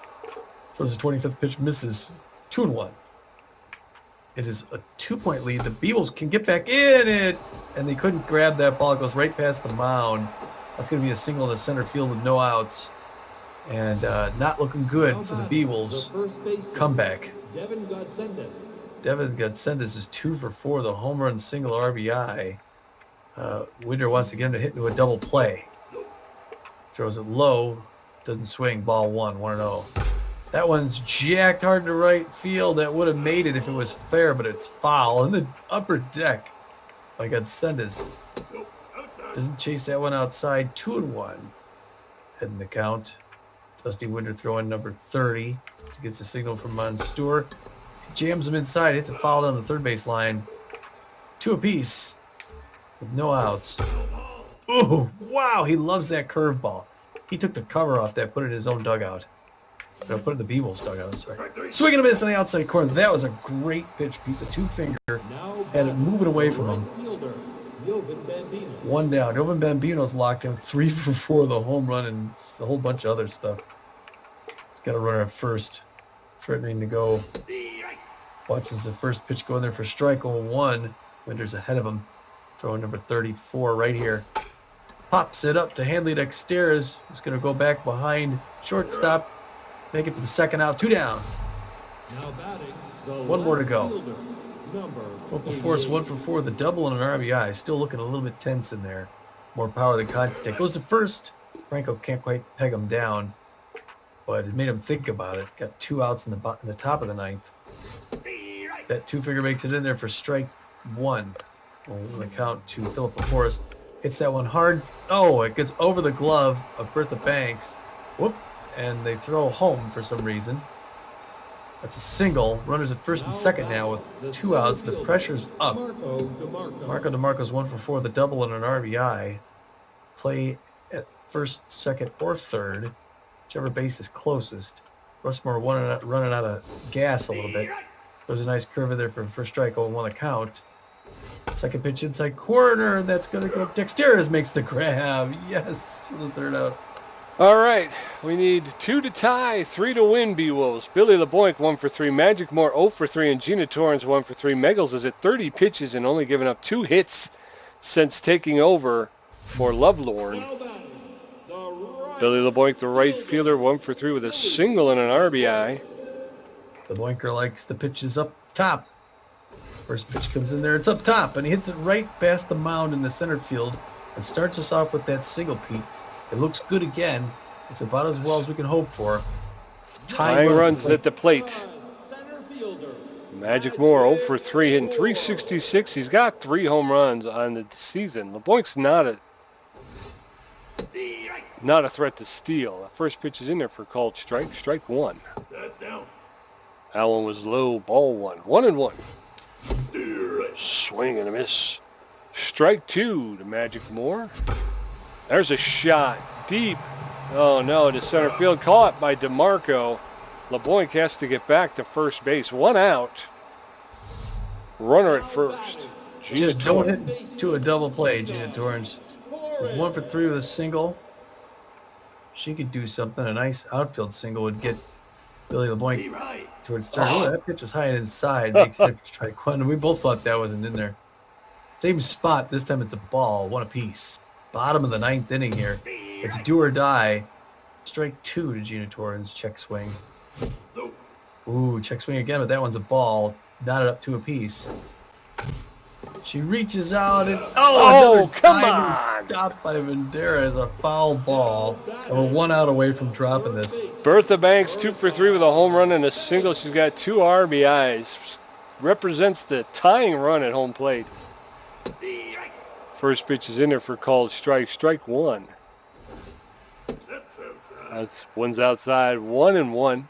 throws his 25th pitch, misses. 2-1. It is a 2-point lead. The Beewolves can get back in it, and they couldn't grab that ball. It goes right past the mound. That's going to be a single in the center field with no outs, and not looking good for the Beewolves. Comeback. Devin Godsendes is 2 for 4, the home run, single, RBI. Winder wants to get him to hit into a double play. Throws it low, doesn't swing. Ball 1, 1-0. That one's jacked hard to right field. That would have made it if it was fair, but it's foul. In the upper deck by Godsendes. Doesn't chase that one outside. 2-1. Heading the count. Dusty Winder throwing number 30. So gets a signal from Monstour. Jams him inside. Hits a foul down the third base line. 2 apiece with no outs. Ooh, wow. He loves that curveball. He took the cover off that, put it in his own dugout. No, put it in the Beewolves dugout, sorry. Swing and a miss on the outside corner. That was a great pitch, Pete. The 2-finger had it moving away from him. 1 down. Jovan Bambino's locked in. 3 for 4, the home run, and a whole bunch of other stuff. He's got a runner at first, threatening to go Watches the first pitch go in there for strike 0-1. Winter's ahead of him. Throwing number 34 right here. Pops it up to Hanley Dexteras. He's going to go back behind shortstop. Make it to the second out. 2 down. Now batting, One more to go. fielder, number Local force 1 for 4 with a double and an RBI. Still looking a little bit tense in there. More power than contact. Goes to first. Franco can't quite peg him down, but it made him think about it. Got 2 outs in the top of the 9th. That 2-figure makes it in there for strike 1. We'll count to Philip Forrest. Hits that one hard. Oh, it gets over the glove of Bertha Banks. Whoop. And they throw home for some reason. That's a single. Runners at first and second now with 2 outs. The pressure's up. Marco DeMarco's 1 for 4 with a double and an RBI. Play at first, second, or third. Whichever base is closest. Rushmore running out of gas a little bit. There's a nice curve in there for first strike, 0-1 a count. Second pitch inside corner, and that's going to go. Dexteras makes the grab. Yes, for the third out. All right, we need 2 to tie, 3 to win, Beewolves. Billy LeBoink, 1 for 3. Magic Moore, 0 for 3. And Gina Torrance, 1 for 3. Megals is at 30 pitches and only given up 2 hits since taking over for Lovelorn. Billy LeBoink, the right fielder, 1 for 3 with a single and an RBI. The Boinker likes the pitches up top. First pitch comes in there, it's up top, and he hits it right past the mound in the center field and starts us off with that single, Pete. It looks good again. It's about as well as we can hope for. Tying runs at the plate. Magic Moore, 0 for 3, hitting .366. He's got 3 home runs on the season. LeBoinc's not a threat to steal. The first pitch is in there for called strike. Strike 1. That's down. That one was low. Ball 1. 1-1. Swing and a miss. Strike 2 to Magic Moore. There's a shot deep. Oh no, to center field. Caught by DeMarco. LeBoink has to get back to first base. 1 out. Runner at first. Just don't hit to a double play, Gina Torrance. She's 1 for 3 with a single. She could do something. A nice outfield single would get Billy LeBoink towards third. Oh, that pitch is high and inside. Makes it strike 1. We both thought that wasn't in there. Same spot. This time it's a ball. 1 apiece. Bottom of the 9th inning here. It's do or die. Strike 2 to Gina Torrance. Check swing. Ooh, check swing again, but that one's a ball. Knotted up 2 apiece. She reaches out and come on! Stopped by Vendera as a foul ball. And we're 1 out away from dropping this. Bertha Banks, 2 for 3 with a home run and a single. She's got 2 RBIs. Represents the tying run at home plate. First pitch is in there for called strike. Strike 1. That's one's outside. 1-1.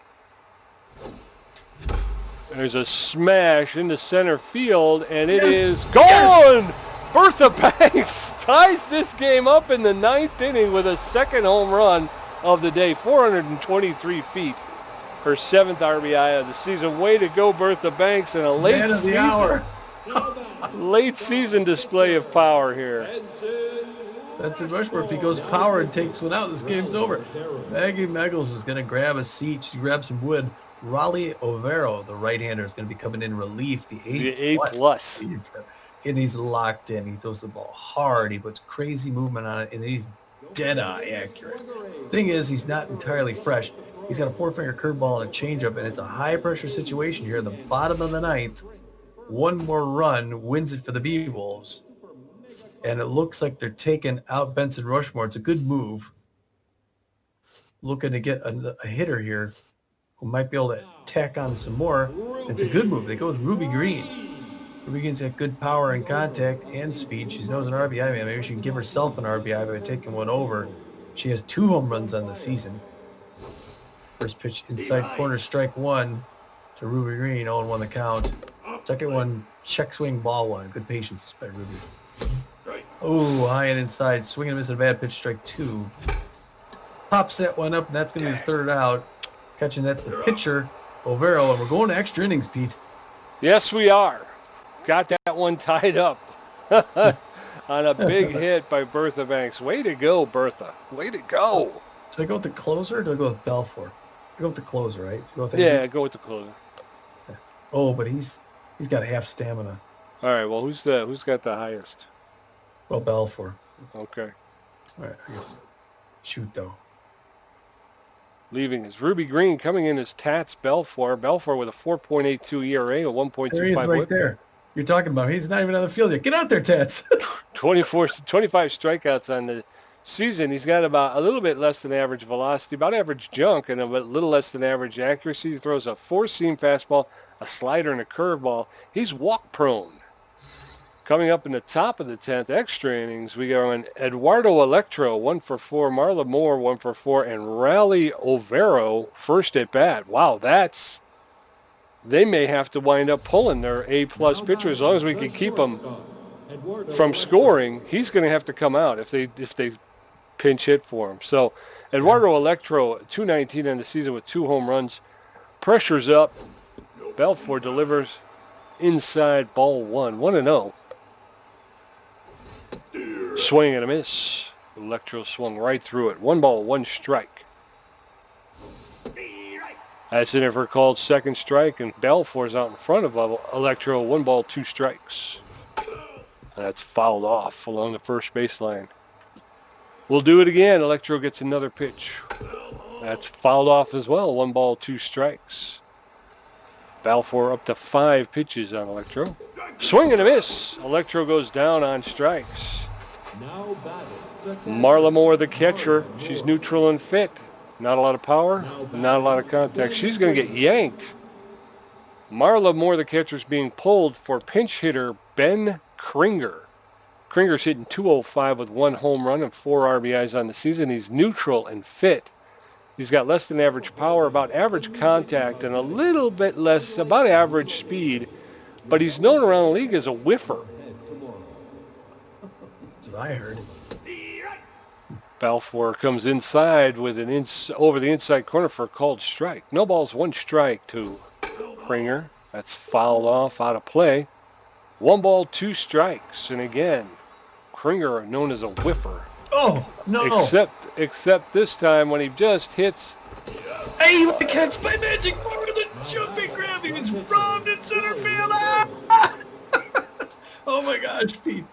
There's a smash into center field, and it is gone! Yes! Bertha Banks ties this game up in the 9th inning with a second home run of the day, 423 feet. Her 7th RBI of the season. Way to go, Bertha Banks, and a late season display of power here. That's in Rushmore. If he goes power and takes one out, this game's over. Maggie Megals is going to grab a seat. She grabs some wood. Raleigh Overo, the right-hander, is going to be coming in relief. The A+. And he's locked in. He throws the ball hard. He puts crazy movement on it, and he's dead-eye accurate. Thing is, he's not entirely fresh. He's got a 4-finger curveball and a changeup, and it's a high-pressure situation here in the bottom of the 9th. 1 more run wins it for the Beewolves. And it looks like they're taking out Benson Rushmore. It's a good move. Looking to get a hitter here who might be able to tack on some more. It's a good move. They go with Ruby Green. Ruby Green's got good power and contact and speed. She knows an RBI man. Maybe she can give herself an RBI by taking one over. She has 2 home runs on the season. First pitch inside corner, strike 1 to Ruby Green. 0-1 the count. Second one, check swing, ball 1. Good patience by Ruby. Oh, high and inside. Swinging and missing a bad pitch, strike 2. Pops that one up, and that's going to be the 3rd out. Catching that's the pitcher, Overo, and we're going to extra innings, Pete. Yes, we are. Got that one tied up on a big hit by Bertha Banks. Way to go, Bertha. Way to go. Do I go with the closer or do I go with Belfour? I go with the closer, right? Go with the closer. Oh, but he's got half stamina. All right. Well, who's got the highest? Well, Balfour. Okay. All right, I guess. Shoot, though. Leaving is Ruby Green. Coming in is Tats Belfour. Belfour with a 4.82 ERA, a 1.25 There he is right whip. there. You're talking about. He's not even on the field yet. Get out there, Tats. 25 strikeouts on the season. He's got about a little bit less than average velocity, about average junk, and a little less than average accuracy. He throws a four-seam fastball, a slider, and a curveball. He's walk-prone. Coming up in the top of the 10th, extra innings, we go on Eduardo Electro, 1 for 4, Marla Moore, 1 for 4, and Raleigh Overo, first at bat. Wow, they may have to wind up pulling their A-plus pitcher as long as we can keep them from scoring. He's going to have to come out if they pinch hit for him. So Eduardo Electro, 219 in the season with 2 home runs. Pressure's up. Belfour delivers inside, ball 1-0. Swing and a miss. Electro swung right through it. 1 ball, 1 strike. That's in there for a called second strike, and Belfour's out in front of Electro. 1 ball, 2 strikes. And that's fouled off along the first baseline. We'll do it again. Electro gets another pitch. That's fouled off as well. 1 ball, 2 strikes. Balfour up to 5 pitches on Electro. Swing and a miss. Electro goes down on strikes. Now batting, Marla Moore, the catcher. She's neutral and fit. Not a lot of power, not a lot of contact. She's going to get yanked. Marla Moore, the catcher, is being pulled for pinch hitter Ben Kringer. Kringer's hitting .205 with 1 home run and 4 RBIs on the season. He's neutral and fit. He's got less than average power, about average contact, and a little bit less, about average speed. But he's known around the league as a whiffer. That's what I heard. Balfour comes inside with over the inside corner for a called strike. No balls, 1 strike to Kringer. That's fouled off, out of play. 1 ball, 2 strikes. And again, Kringer known as a whiffer. Oh, no. Except this time when he just hits. Hey, the catch by Magic Moore, the jumping grab. He was robbed in center field. Oh my gosh, Pete.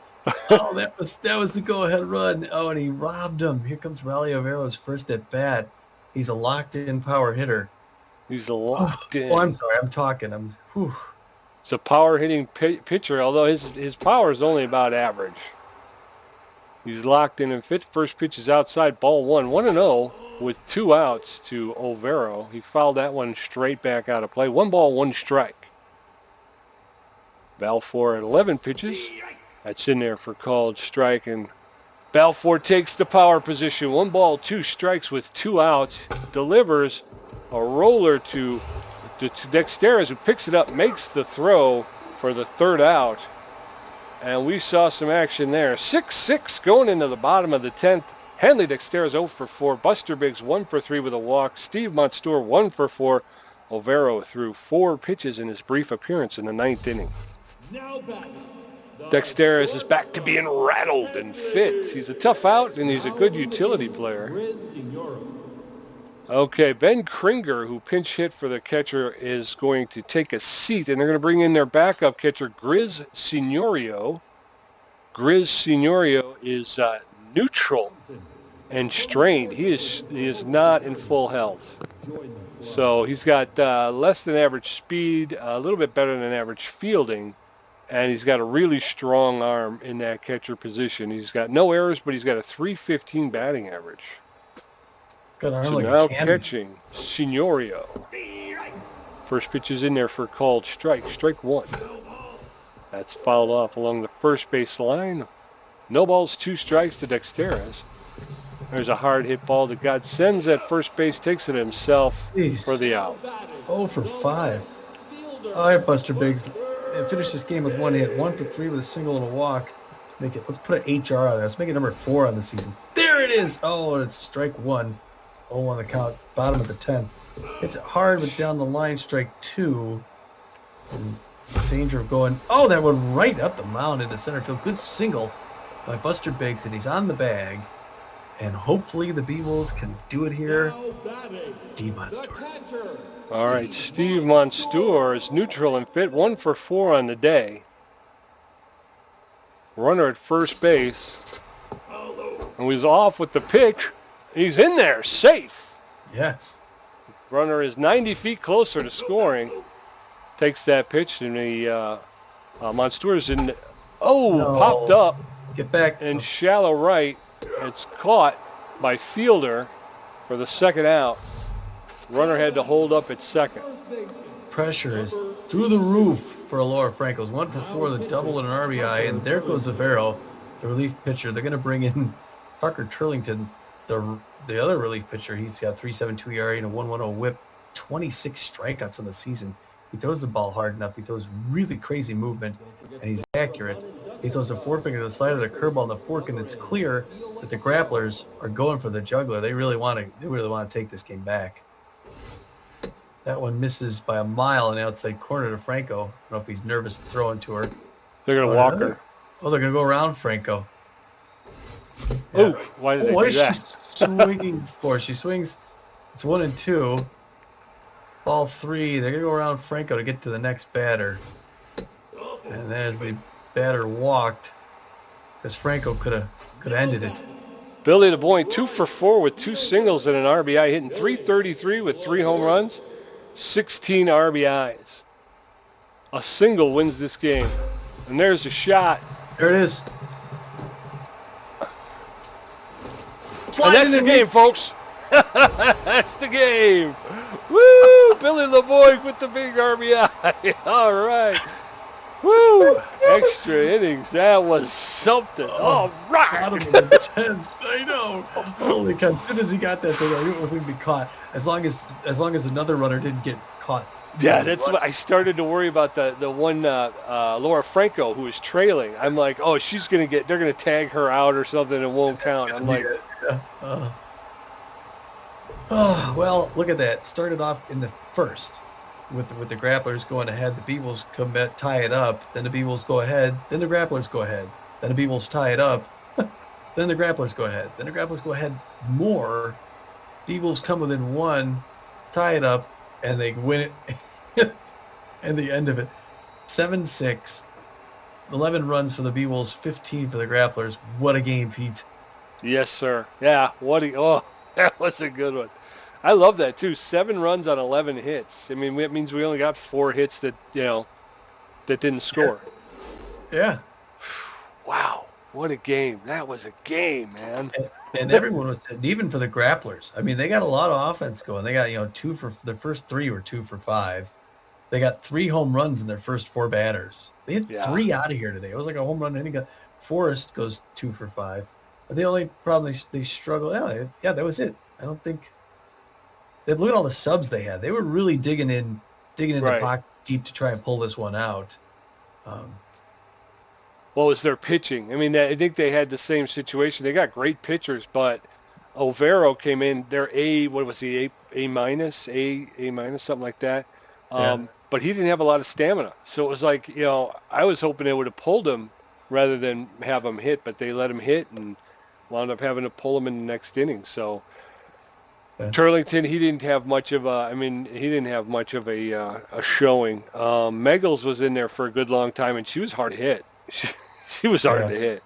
Oh, that was the go-ahead run. Oh, and he robbed him. Here comes Raleigh Overo's first at bat. He's a locked-in power hitter. He's locked in. Oh, I'm sorry. I'm talking. It's a power-hitting pitcher, although his power is only about average. He's locked in and fit. First pitch is outside, ball 1-0 with 2 outs to Overo. He fouled that one straight back out of play. 1 ball, 1 strike. Balfour at 11 pitches. That's in there for called strike, and Balfour takes the power position. 1 ball, 2 strikes with 2 outs. Delivers a roller to Dexteras, who picks it up, makes the throw for the 3rd out. And we saw some action there. 6-6 going into the bottom of the 10th. Hanley Dexteras 0 for 4. Buster Biggs 1 for 3 with a walk. Steve Monstour 1 for 4. Overo threw 4 pitches in his brief appearance in the 9th inning. now batting, Dexteras is back to being rattled and fit. He's a tough out, and he's a good utility player. Okay, Ben Kringer, who pinch hit for the catcher, is going to take a seat, and they're going to bring in their backup catcher, Grizz Signorio. Grizz Signorio is neutral and strained. He is not in full health. So he's got less than average speed, a little bit better than average fielding, and he's got a really strong arm in that catcher position. He's got no errors, but he's got a .315 batting average. Got an arm So like now a cannon. catching, Signorio. First pitch is in there for a called strike. Strike 1. That's fouled off along the first base line. No balls, 2 strikes to Dexteras. There's a hard hit ball that God sends at first base, takes it himself Jeez. for the out. 0 for 5. All right, Buster Biggs. Finish this game with 1 hit, 1 for 3 with a single and a walk. Let's put an HR on there. Let's make it number 4 on the season. There it is. Oh, it's strike 1. 0 on the count, bottom of the 10th. It's hard with down the line, strike 2. And danger of going, oh, that went right up the mound into center field. Good single by Buster Biggs, and he's on the bag. And hopefully the Beewolves can do it here. Now batting, D. the Monster. catcher. All right, Steve Monstour is neutral and fit, 1 for 4 on the day. Runner at first base. And he's off with the pitch. He's in there, safe. Yes. Runner is 90 feet closer to scoring. Takes that pitch, and the Monstour's in. Popped up Get back. in shallow right. It's caught by fielder for the second out. Runner had to hold up at second. Pressure is through the roof for Laura Franco's. 1 for 4, the double and an RBI, and there goes Avero, the relief pitcher. They're going to bring in Tucker Turlington, the other relief pitcher. He's got 3.72 ERA and a 1.10 WHIP, 26 strikeouts in the season. He throws the ball hard enough. He throws really crazy movement, and he's accurate. He throws a forefinger to the slider, the curveball, and the fork, and it's clear that the Grapplers are going for the juggler. They really want to take this game back. That one misses by a mile in the outside corner to Franco. I don't know if he's nervous throwing to her. They're going to walk her. Oh, they're going to go around Franco. Oh, why did they what do is that? she swinging for? She swings. It's 1 and 2. Ball 3. They're going to go around Franco to get to the next batter. And as the batter walked, because Franco could have ended it. Billy DeBoyne, 2 for 4 with 2 singles and an RBI, hitting .333 with 3 home runs, 16 RBIs. A single wins this game. And there's a shot. There it is. And that's the game, folks. That's the game. Woo! Billy LeBoy with the big RBI. All right. Woo! Extra innings. That was something. All right. Bottom of the 10th. I know. Holy cow! As soon as he got that thing, I knew it would be caught. As long as another runner didn't get caught. Yeah, that's what I started to worry about. The one Laura Franco who was trailing. I'm like, oh, they're gonna tag her out or something. It won't count. I'm like, well, look at that. Started off in the first with the Grapplers going ahead. The Beewolves come back, tie it up. Then the Beewolves go ahead. Then the Grapplers go ahead. Then the Beewolves tie it up. Then the Grapplers go ahead. Then the Grapplers go ahead more. Beewolves come within 1, tie it up, and they win it. And the end of it, 7-6, 11 runs for the Beewolves, 15 for the Grapplers. What a game, Pete. yes, sir. Yeah. That was a good one. I love that too. 7 runs on 11 hits. I mean, that means we only got 4 hits that didn't score. Yeah. Wow. What a game. That was a game, man. And everyone was, even for the Grapplers. I mean, they got a lot of offense going. They got, 2 for, the first 3 were 2 for 5. They got 3 home runs in their first 4 batters. They had 3 out of here today. It was like a home run inning. Forrest goes 2 for 5. But the only problem they struggle. Yeah, that was it. I don't think. Look at all the subs they had. They were really digging in the pocket deep to try and pull this one out. What was their pitching? I mean, I think they had the same situation. They got great pitchers, but Overo came in. They're A minus, something like that. But he didn't have a lot of stamina. So it was like, I was hoping they would have pulled him rather than have him hit, but they let him hit and wound up having to pull him in the next inning. So Turlington, he didn't have much of a showing. Meggles was in there for a good long time, and she was hard to hit. She was hard to hit.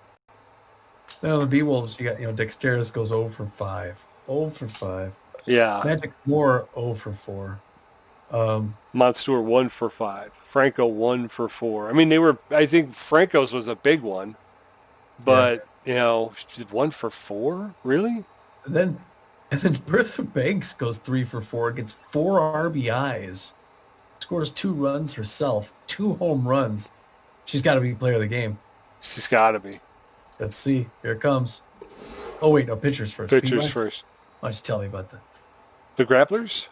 Now the Beewolves, you got, Dexterous goes 0 for 5. 0 for 5. Yeah. Magic Moore 0 for 4. Monstour 1 for 5. Franco 1 for 4. I mean, I think Franco's was a big one, but 1 for 4, really? And then Bertha Banks goes 3 for 4, gets 4 RBIs, scores 2 runs herself, 2 home runs. She's got to be player of the game. She's got to be. Let's see. Here it comes. Oh wait, no, pitchers first. Pitchers first. Why don't you tell me about that? The Grapplers.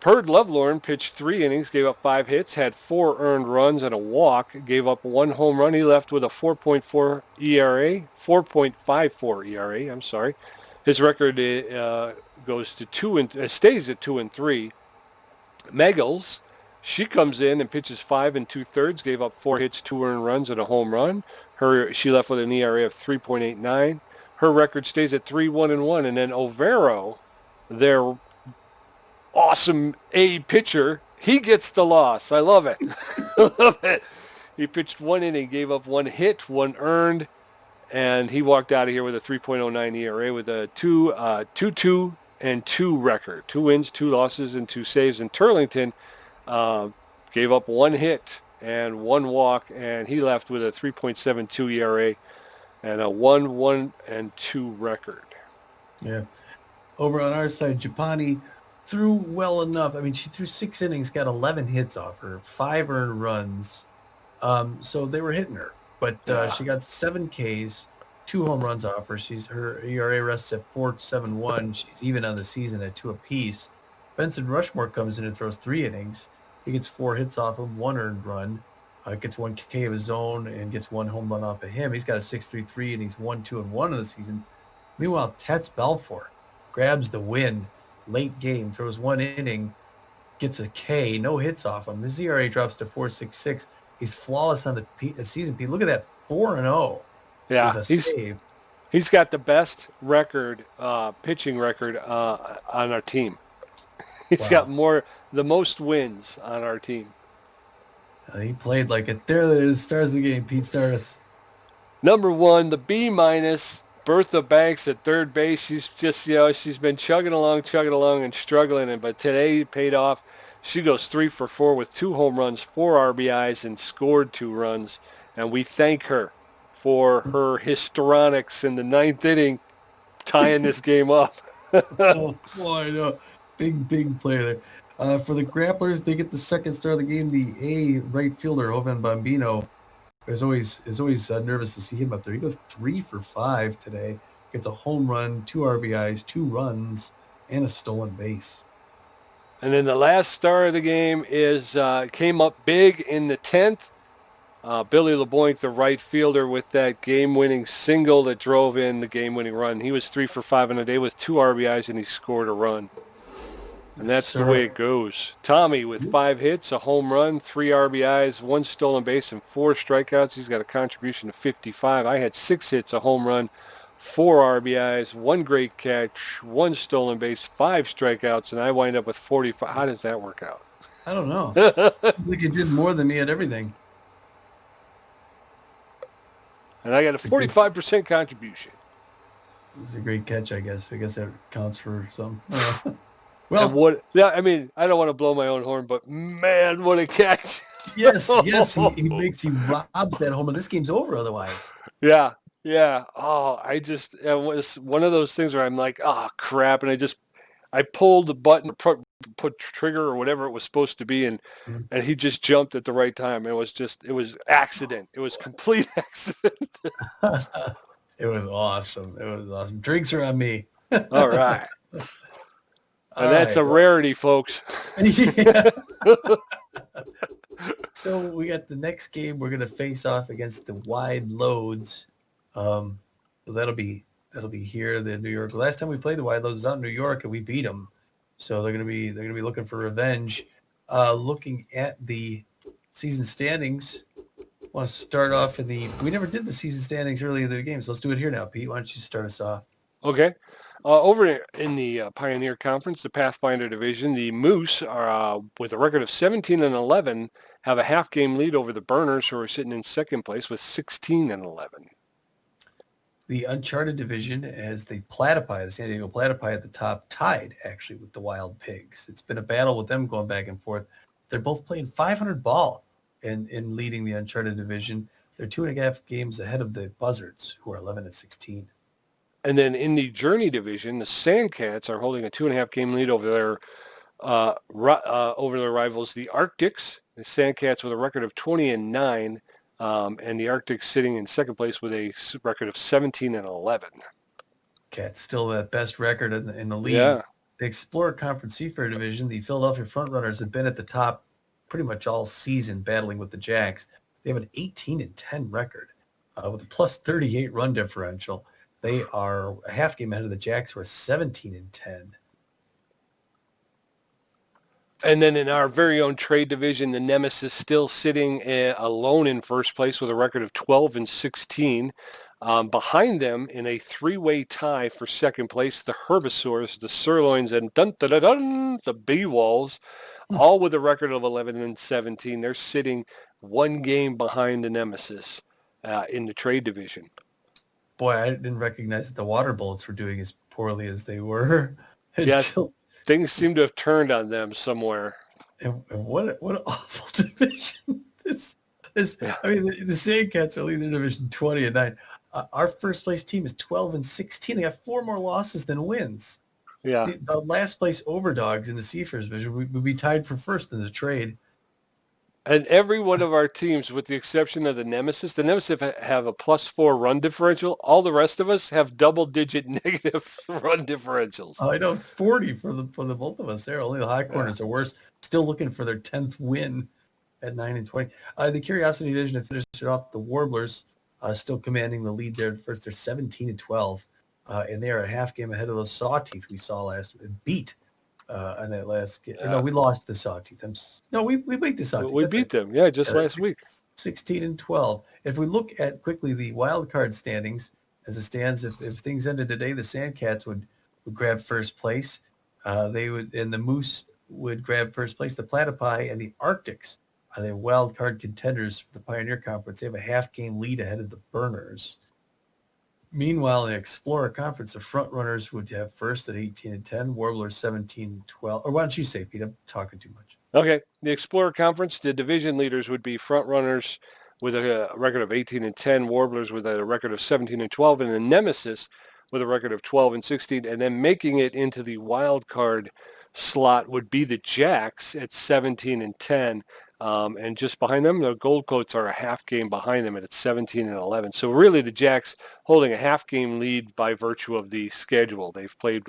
Perd Lovelorn pitched 3 innings, gave up 5 hits, had 4 earned runs and a walk, gave up 1 home run. He left with a 4.54 ERA. I'm sorry. His record goes to stays at 2-3. Meggles, she comes in and pitches 5 2/3, gave up 4 hits, 2 earned runs and a home run. She left with an ERA of 3.89. her record stays at 3-1-1. And then Overo, their awesome A pitcher, he gets the loss. I love it. I love it. He pitched 1 inning, gave up 1 hit, 1 earned, and he walked out of here with a 3.09 ERA with a 2.2 record. 2 wins, 2 losses, and 2 saves. And Turlington gave up 1 hit and 1 walk, and he left with a 3.72 ERA and a 1-1-2 record. Yeah. Over on our side, Japani threw well enough. I mean, she threw 6 innings, got 11 hits off her, 5 earned runs. So they were hitting her. But she got 7 Ks, 2 home runs off her. Her ERA rests at 4.71. She's even on the season at 2 apiece. Benson Rushmore comes in and throws 3 innings. He gets 4 hits off him, 1 earned run. Gets 1 K of his own and gets 1 home run off of him. He's got a 6.33 and he's 1-2-1 in the season. Meanwhile, Tats Balfour grabs the win late game, throws 1 inning, gets a K, no hits off him. His ERA drops to 4.66. He's flawless on the season. Pete, look at that, 4-0. Yeah, he's got the best record, pitching record on our team. He's got the most wins on our team. He played like it. There it is. Stars the game. Pete, start us. Number 1, the B-, Bertha Banks at third base. She's just, she's been chugging along and struggling, but today it paid off. She goes 3 for 4 with 2 home runs, 4 RBIs, and scored 2 runs. And we thank her for her histrionics in the 9th inning, tying this game up. Oh, boy, no. Big player there. For the Grapplers, they get the second star of the game. The A right fielder, Jovan Bambino, is always nervous to see him up there. He goes 3 for 5 today. Gets a home run, 2 RBIs, 2 runs, and a stolen base. And then the last star of the game came up big in the 10th. Billy LeBoink, the right fielder, with that game-winning single that drove in the game-winning run. He was 3 for 5 in a day with 2 RBIs, and he scored a run. And that's the way it goes. Tommy with 5 hits, a home run, 3 RBIs, 1 stolen base, and 4 strikeouts. He's got a contribution of 55. I had 6 hits, a home run, 4 RBIs, 1 great catch, 1 stolen base, 5 strikeouts, and I wind up with 45. How does that work out? I don't know. I think you did more than me at everything. And I got a 45% contribution. It's a great catch, I guess. I guess that counts for some. Well, I don't want to blow my own horn, but man, what a catch! Yes, he robs that home, and this game's over otherwise. Yeah. Oh, it was one of those things where I'm like, oh crap, and I pulled the button, put trigger or whatever it was supposed to be, and he just jumped at the right time. It was accident. It was complete accident. It was awesome. Drinks are on me. All right. And that's a rarity, folks. Yeah. So we got the next game. We're going to face off against the Wide Loads. So that'll be here in New York. Last time we played the Wide Loads was out in New York, and we beat them. So they're going to be looking for revenge. Looking at the season standings, I want to start off we never did the season standings early in the game, so let's do it here now. Pete, why don't you start us off? Okay. Over in the Pioneer Conference, the Pathfinder Division, the Moose are with a record of 17-11, have a half-game lead over the Burners, who are sitting in second place with 16-11. The Uncharted Division has the Platypi, the San Diego Platypi at the top, tied actually with the Wild Pigs. It's been a battle with them going back and forth. They're both playing 500 ball in leading the Uncharted Division. They're 2.5 games ahead of the Buzzards, who are 11-16. And then in the Journey Division, the Sandcats are holding a 2.5 game lead over their rivals, the Arctics. The Sandcats with a record of 20-9, and the Arctics sitting in second place with a record of 17-11. Cats still that best record in the league. Yeah. The Explorer Conference Seafair Division, the Philadelphia Frontrunners have been at the top pretty much all season, battling with the Jacks. They have an 18-10 record with a plus 38 run differential. They are a half game ahead of the Jacks, who are 17-10. And then in our very own trade division, the Nemesis still sitting alone in first place with a record of 12-16. Behind them in a three-way tie for second place, the Herbivores, the Sirloins, and the Beewolves, all with a record of 11-17. They're sitting one game behind the Nemesis in the trade division. Boy, I didn't recognize that the Water Bullets were doing as poorly as they were until. Things seem to have turned on them somewhere. And what an awful division this. I mean, the Sandcats are leading the division 20-9. Our first place team is 12-16. They have 4 more losses than wins. Yeah. The last place Overdogs in the Seafarers division would be tied for first in the trade. And every one of our teams, with the exception of the Nemesis have a +4 run differential. All the rest of us have double-digit negative run differentials. I know 40 for the both of us there. Only the High Corners are worse. Still looking for their 10th win at 9-20. The Curiosity division to finish it off, the Warblers still commanding the lead there. First, they're 17-12, and they are a half game ahead of the Sawteeth we saw last week. Beat on that last game. No, we lost the Sawteeth. We beat the Sawteeth. We beat them, just last week. 16-12. If we look at quickly the wild card standings, as it stands, if things ended today, the Sandcats would grab first place. They would, and the Moose would grab first place. The Platypi and the Arctics are the wild card contenders for the Pioneer Conference. They have a half game lead ahead of the Burners. Meanwhile, in the Explorer Conference, the front runners would have first at 18-10, Warblers 17-12. Or why don't you say, Pete? I'm talking too much. Okay. The Explorer Conference, the division leaders would be front runners with a record of 18-10, Warblers with a record of 17-12, and the Nemesis with a record of 12-16. And then making it into the wild card slot would be the Jacks at 17-10. And just behind them, the Gold Coats are a half game behind them at 17-11. So really the Jacks holding a half game lead by virtue of the schedule. They've played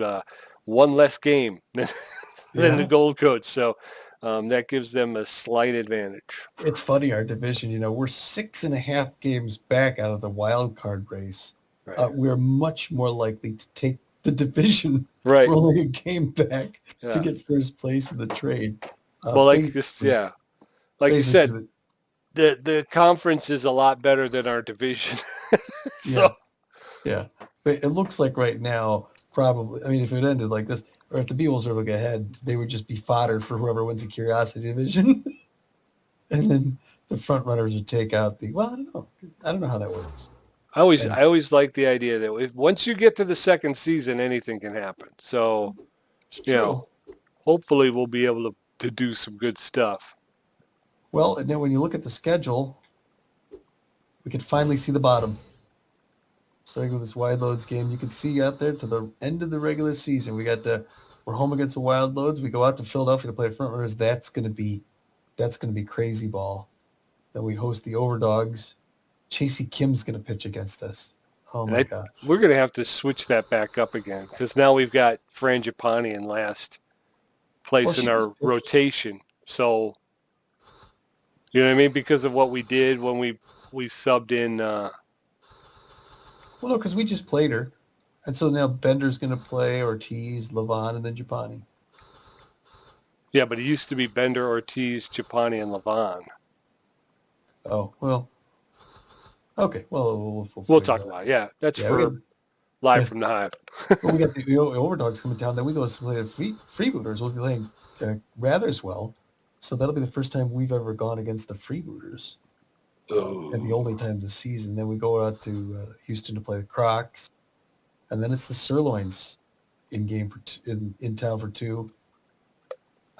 one less game than the Gold Coats. So that gives them a slight advantage. It's funny, our division, we're 6.5 games back out of the wild card race. Right. We're much more likely to take the division. Right. We're only a game back to get first place in the trade. Like you said, the conference is a lot better than our division. Yeah. But it looks like right now, probably, I mean, if it ended like this, or if the Beewolves are looking ahead, they would just be fodder for whoever wins the Curiosity division. And then the front runners would take out I don't know how that works. I always like the idea that once you get to the second season, anything can happen. So, hopefully we'll be able to do some good stuff. Well, and then when you look at the schedule, we can finally see the bottom. Starting with this wide loads game, you can see out there to the end of the regular season. We're home against the Wild Loads. We go out to Philadelphia to play front runners. That's going to be crazy ball. Then we host the Overdogs. Chasey Kim's going to pitch against us. Oh my God. We're going to have to switch that back up again because now we've got Frangipani in last place in our rotation. So. You know what I mean? Because of what we did when we subbed in. Well, no, because we just played her. And so now Bender's going to play Ortiz, Levon, and then Japani. Yeah, but it used to be Bender, Ortiz, Japani, and Levon. Oh, well. Okay, well, we'll talk about it. Yeah, that's live from the Hive. Well, we got the Overdogs coming down. Then we go to play the Freebooters. We'll be playing rather as well. So that'll be the first time we've ever gone against the Freebooters. And the only time this season. Then we go out to Houston to play the Crocs. And then it's the Sirloins in town for 2.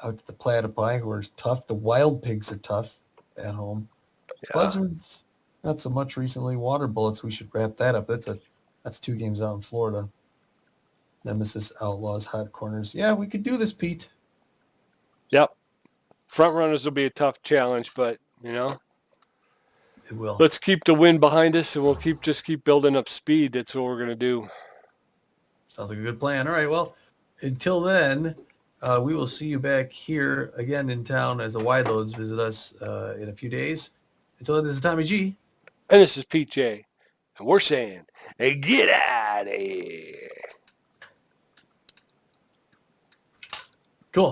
Out to the Platypi, who are tough. The Wild Pigs are tough at home. Yeah. Buzzards, not so much recently. Water Bullets, we should wrap that up. That's 2 games out in Florida. Nemesis, Outlaws, Hot Corners. Yeah, we could do this, Pete. Yep. Front runners will be a tough challenge, but, it will. Let's keep the win behind us, and we'll keep building up speed. That's what we're going to do. Sounds like a good plan. All right, well, until then, we will see you back here again in town as the Wide Loads visit us in a few days. Until then, this is Tommy G. And this is Pete J. And we're saying, hey, get out of here.